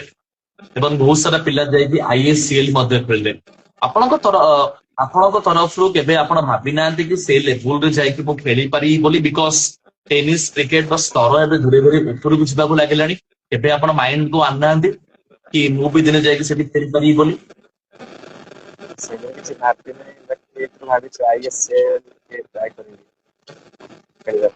ଏବଂ ବହୁତ ସାରା ପିଲା ଯାଇକି ISCL ମଧ୍ୟ ଖେଳିଲେ। ଆପଣଙ୍କ ତରଫରୁ କେବେ ଆପଣ ଭାବି ନାହାନ୍ତି କି ସେ ଲେଭୁଲରେ ଯାଇକି ମୁଁ ଖେଳିପାରିବି ବୋଲି? ବିକଜ ଟେନିସ କ୍ରିକେଟ ର ସ୍ତର ଏବେ ଧୀରେ ଧୀରେ ଉପରକୁ ଯିବାକୁ ଲାଗିଲାଣି। କେବେ ଆପଣ ମାଇଣ୍ଡକୁ ଆଣିନାହାନ୍ତି କି ମୁଁ ବି ଦିନେ ଯାଇକି ସେଠି ଖେଳିପାରିବି ବୋଲି? ସେମିତି କିଛି ଭାବି ନାହିଁ ବାକି ଏଥର ଭାବିଛୁ ISL ଟ୍ରାଏ କରିବି ଖେଳିବା।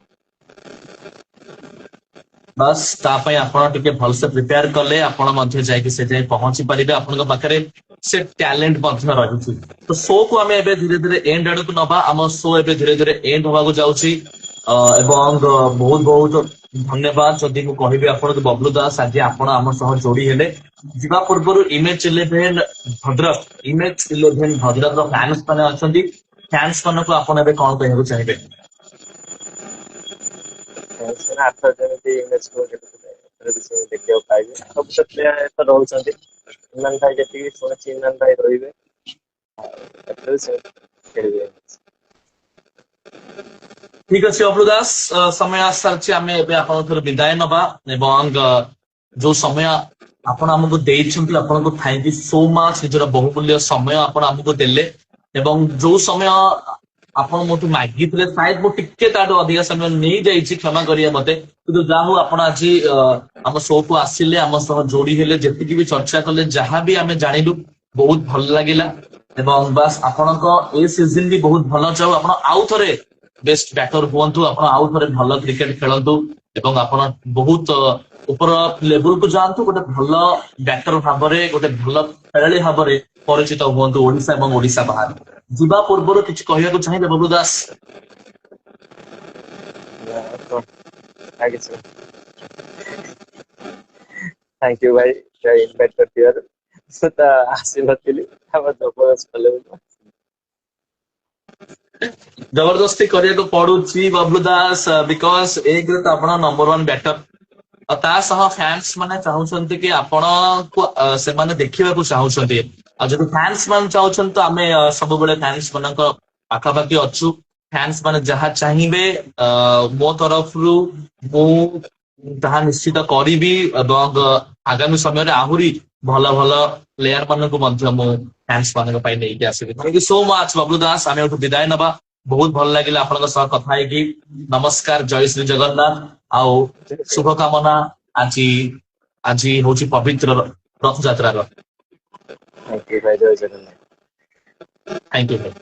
ବାସ୍ ତା ପାଇଁ ଆପଣ ଟିକେ ଭଲସେ ପ୍ରିପେୟାର କଲେ ଆପଣ ମଧ୍ୟ ଯାଇକି ସେ ଯାଇ ପହଞ୍ଚି ପାରିବେ। ଆପଣଙ୍କ ପାଖରେ ସେ ଟ୍ୟାଲେଣ୍ଟ ମଧ୍ୟ ରହିଛି। ତ ଶୋ କୁ ଆମେ ଏବେ ଧୀରେ ଧୀରେ ଏଣ୍ଡ ଆଡକୁ ନବା। ଆମ ଶୋ ଏବେ ଧୀରେ ଧୀରେ ଏଣ୍ଡ ହବାକୁ ଯାଉଛି ଏବଂ ବହୁତ ବହୁତ ଧନ୍ୟବାଦ ଯଦି ମୁଁ କହିବି ଆପଣଙ୍କୁ ବବଲୁ ଦାସ ଆଜି ଆପଣ ଆମ ସହ ଯୋଡି ହେଲେ। ଯିବା ପୂର୍ବରୁ ଇମେଜ 11 ଭଦ୍ରକର ଫ୍ୟାନ୍ସ ମାନେ ଅଛନ୍ତି, ଫ୍ୟାନ୍ସ ମାନଙ୍କୁ ଆପଣ ଏବେ କଣ କହିବାକୁ ଚାହିଁବେ? ସେମାନେ ଆରଥର ଯେମିତି ଇମେଜକୁ ଖେଳୁଥିଲେ ଏଥର ବି ସେମିତି ଦେଖିବାକୁ ପାଇବେ। ସବୁ ତ ପ୍ଲେୟାର ତ ରହୁଛନ୍ତି, ଇମ୍ରାନ ଭାଇ ଯେତିକି ଶୁଣିଛି ଇମ୍ରାନ ଭାଇ ରହିବେ ଆଉ ଏଥର ବି ସେମିତି ଖେଳିବେ। ଠିକ ଅଛି ବବଲୁ ଦାସ, ସମୟ ଆସିସାରିଛି ଆମେ ଏବେ ଆପଣଙ୍କର ବିଦାୟ ନବା ଏବଂ ଯୋଉ ସମୟ ଆପଣ ଆମକୁ ଦେଇଛନ୍ତି ଆପଣଙ୍କୁ ଥ୍ୟାଙ୍କ ୟୁ ସୋ ମଚ୍। ନିଜର ବହୁମୂଲ୍ୟ ସମୟ ଆପଣ ଆମକୁ ଦେଲେ ଏବଂ ଯୋଉ ସମୟ ଆପଣ ମୋଠୁ ମାଗିଥିଲେ ସାୟଦ ମୁଁ ଟିକେ ତାଠୁ ଅଧିକା ସମୟ ନେଇଯାଇଛି, କ୍ଷମା କରିବେ ମତେ। କିନ୍ତୁ ଯାହା ହଉ ଆପଣ ଆଜି ଆମ ଶୋକୁ ଆସିଲେ, ଆମ ସହ ଯୋଡି ହେଲେ, ଯେତିକି ବି ଚର୍ଚ୍ଚା କଲେ, ଯାହା ବି ଆମେ ଜାଣିଲୁ ବହୁତ ଭଲ ଲାଗିଲା। ଏବଂ ବାସ୍ ଆପଣଙ୍କ ଏ ସିଜିନ ବି ବହୁତ ଭଲ ଯାଉ, ଆପଣ ଆଉ ଥରେ ବେଷ୍ଟ ବ୍ୟାଟର ହୁଅନ୍ତୁ, ଆପଣ ଆଉ ଥରେ ଭଲ କ୍ରିକେଟ ଖେଳନ୍ତୁ ଏବଂ ଆପଣ ବହୁତ ଉପର ଲେବୁଲକୁ ଯାଆନ୍ତୁ। ଗୋଟେ ଭଲ ବ୍ୟାଟର ଭାବରେ, ଗୋଟେ ଭଲ ଖେଳାଳି ଭାବରେ ପରିଚିତ ହୁଅନ୍ତୁ ଓଡିଶା ଏବଂ ଓଡିଶା ବାହାରେ। ଯିବା ପୂର୍ବରୁ କିଛି କହିବାକୁ ଚାହିଁବେ ବବଲୁ ଦାସ? ଥ୍ୟାଙ୍କ ୟୁ ଭାଇ ଇନଭାଇଟ୍ କରିଥିବାରୁ। ମୁଁ ତ ଆସିନଥିଲି ଆମ ଜବରଦସ୍ତ କଲେ ବୋଲି। ଜବରଦସ୍ତି କରିବାକୁ ପଡୁଛି ବବଲୁ ଦାସ ବିକଜ ଏକରେ ତ ଆପଣ ନମ୍ବର 1 ବ୍ୟାଟର ଆଉ ତା ସହ ଫ୍ୟାନ୍ସ ମାନେ ଚାହୁଁଛନ୍ତି କି ଆପଣଙ୍କୁ ସେମାନେ ଦେଖିବାକୁ ଚାହୁଁଛନ୍ତି। ଆଉ ଯଦି ଫ୍ୟାନ୍ସ ମାନେ ଚାହୁଁଛନ୍ତି ତ ଆମେ ସବୁବେଳେ ଫ୍ୟାନ୍ସ ମାନଙ୍କ ପାଖାପାଖି ଅଛୁ। ଫ୍ୟାନ୍ସ ମାନେ ଯାହା ଚାହିଁବେ ମୋ ତରଫରୁ ମୁଁ ତାହା ନିଶ୍ଚିତ କରିବି ଏବଂ ଆଗାମୀ ସମୟରେ ଆହୁରି ଭଲ ଭଲ ପ୍ଲେୟାର ମାନଙ୍କୁ ମଧ୍ୟ ମୁଁ ଫ୍ୟାନ୍ସ ମାନଙ୍କ ପାଇଁ ନେଇକି ଆସିବି। Thank you so much Bablu Das, ଆମେ ଏଠୁ ବିଦାୟ ନବା। ବହୁତ ଭଲ ଲାଗିଲା ଆପଣଙ୍କ ସହ କଥା ହେଇକି। ନମସ୍କାର, ଜୟ ଶ୍ରୀ ଜଗନ୍ନାଥ ଆଉ ଶୁଭକାମନା। ଆଜି ଆଜି ହଉଛି ପବିତ୍ର ରଥଯାତ୍ରାର। ଥ୍ୟାଙ୍କ ୟୁ ଭାଇ, ଜୟ ଜଗନ୍ନାଥ। ଥ୍ୟାଙ୍କ ୟୁ ଭାଇ।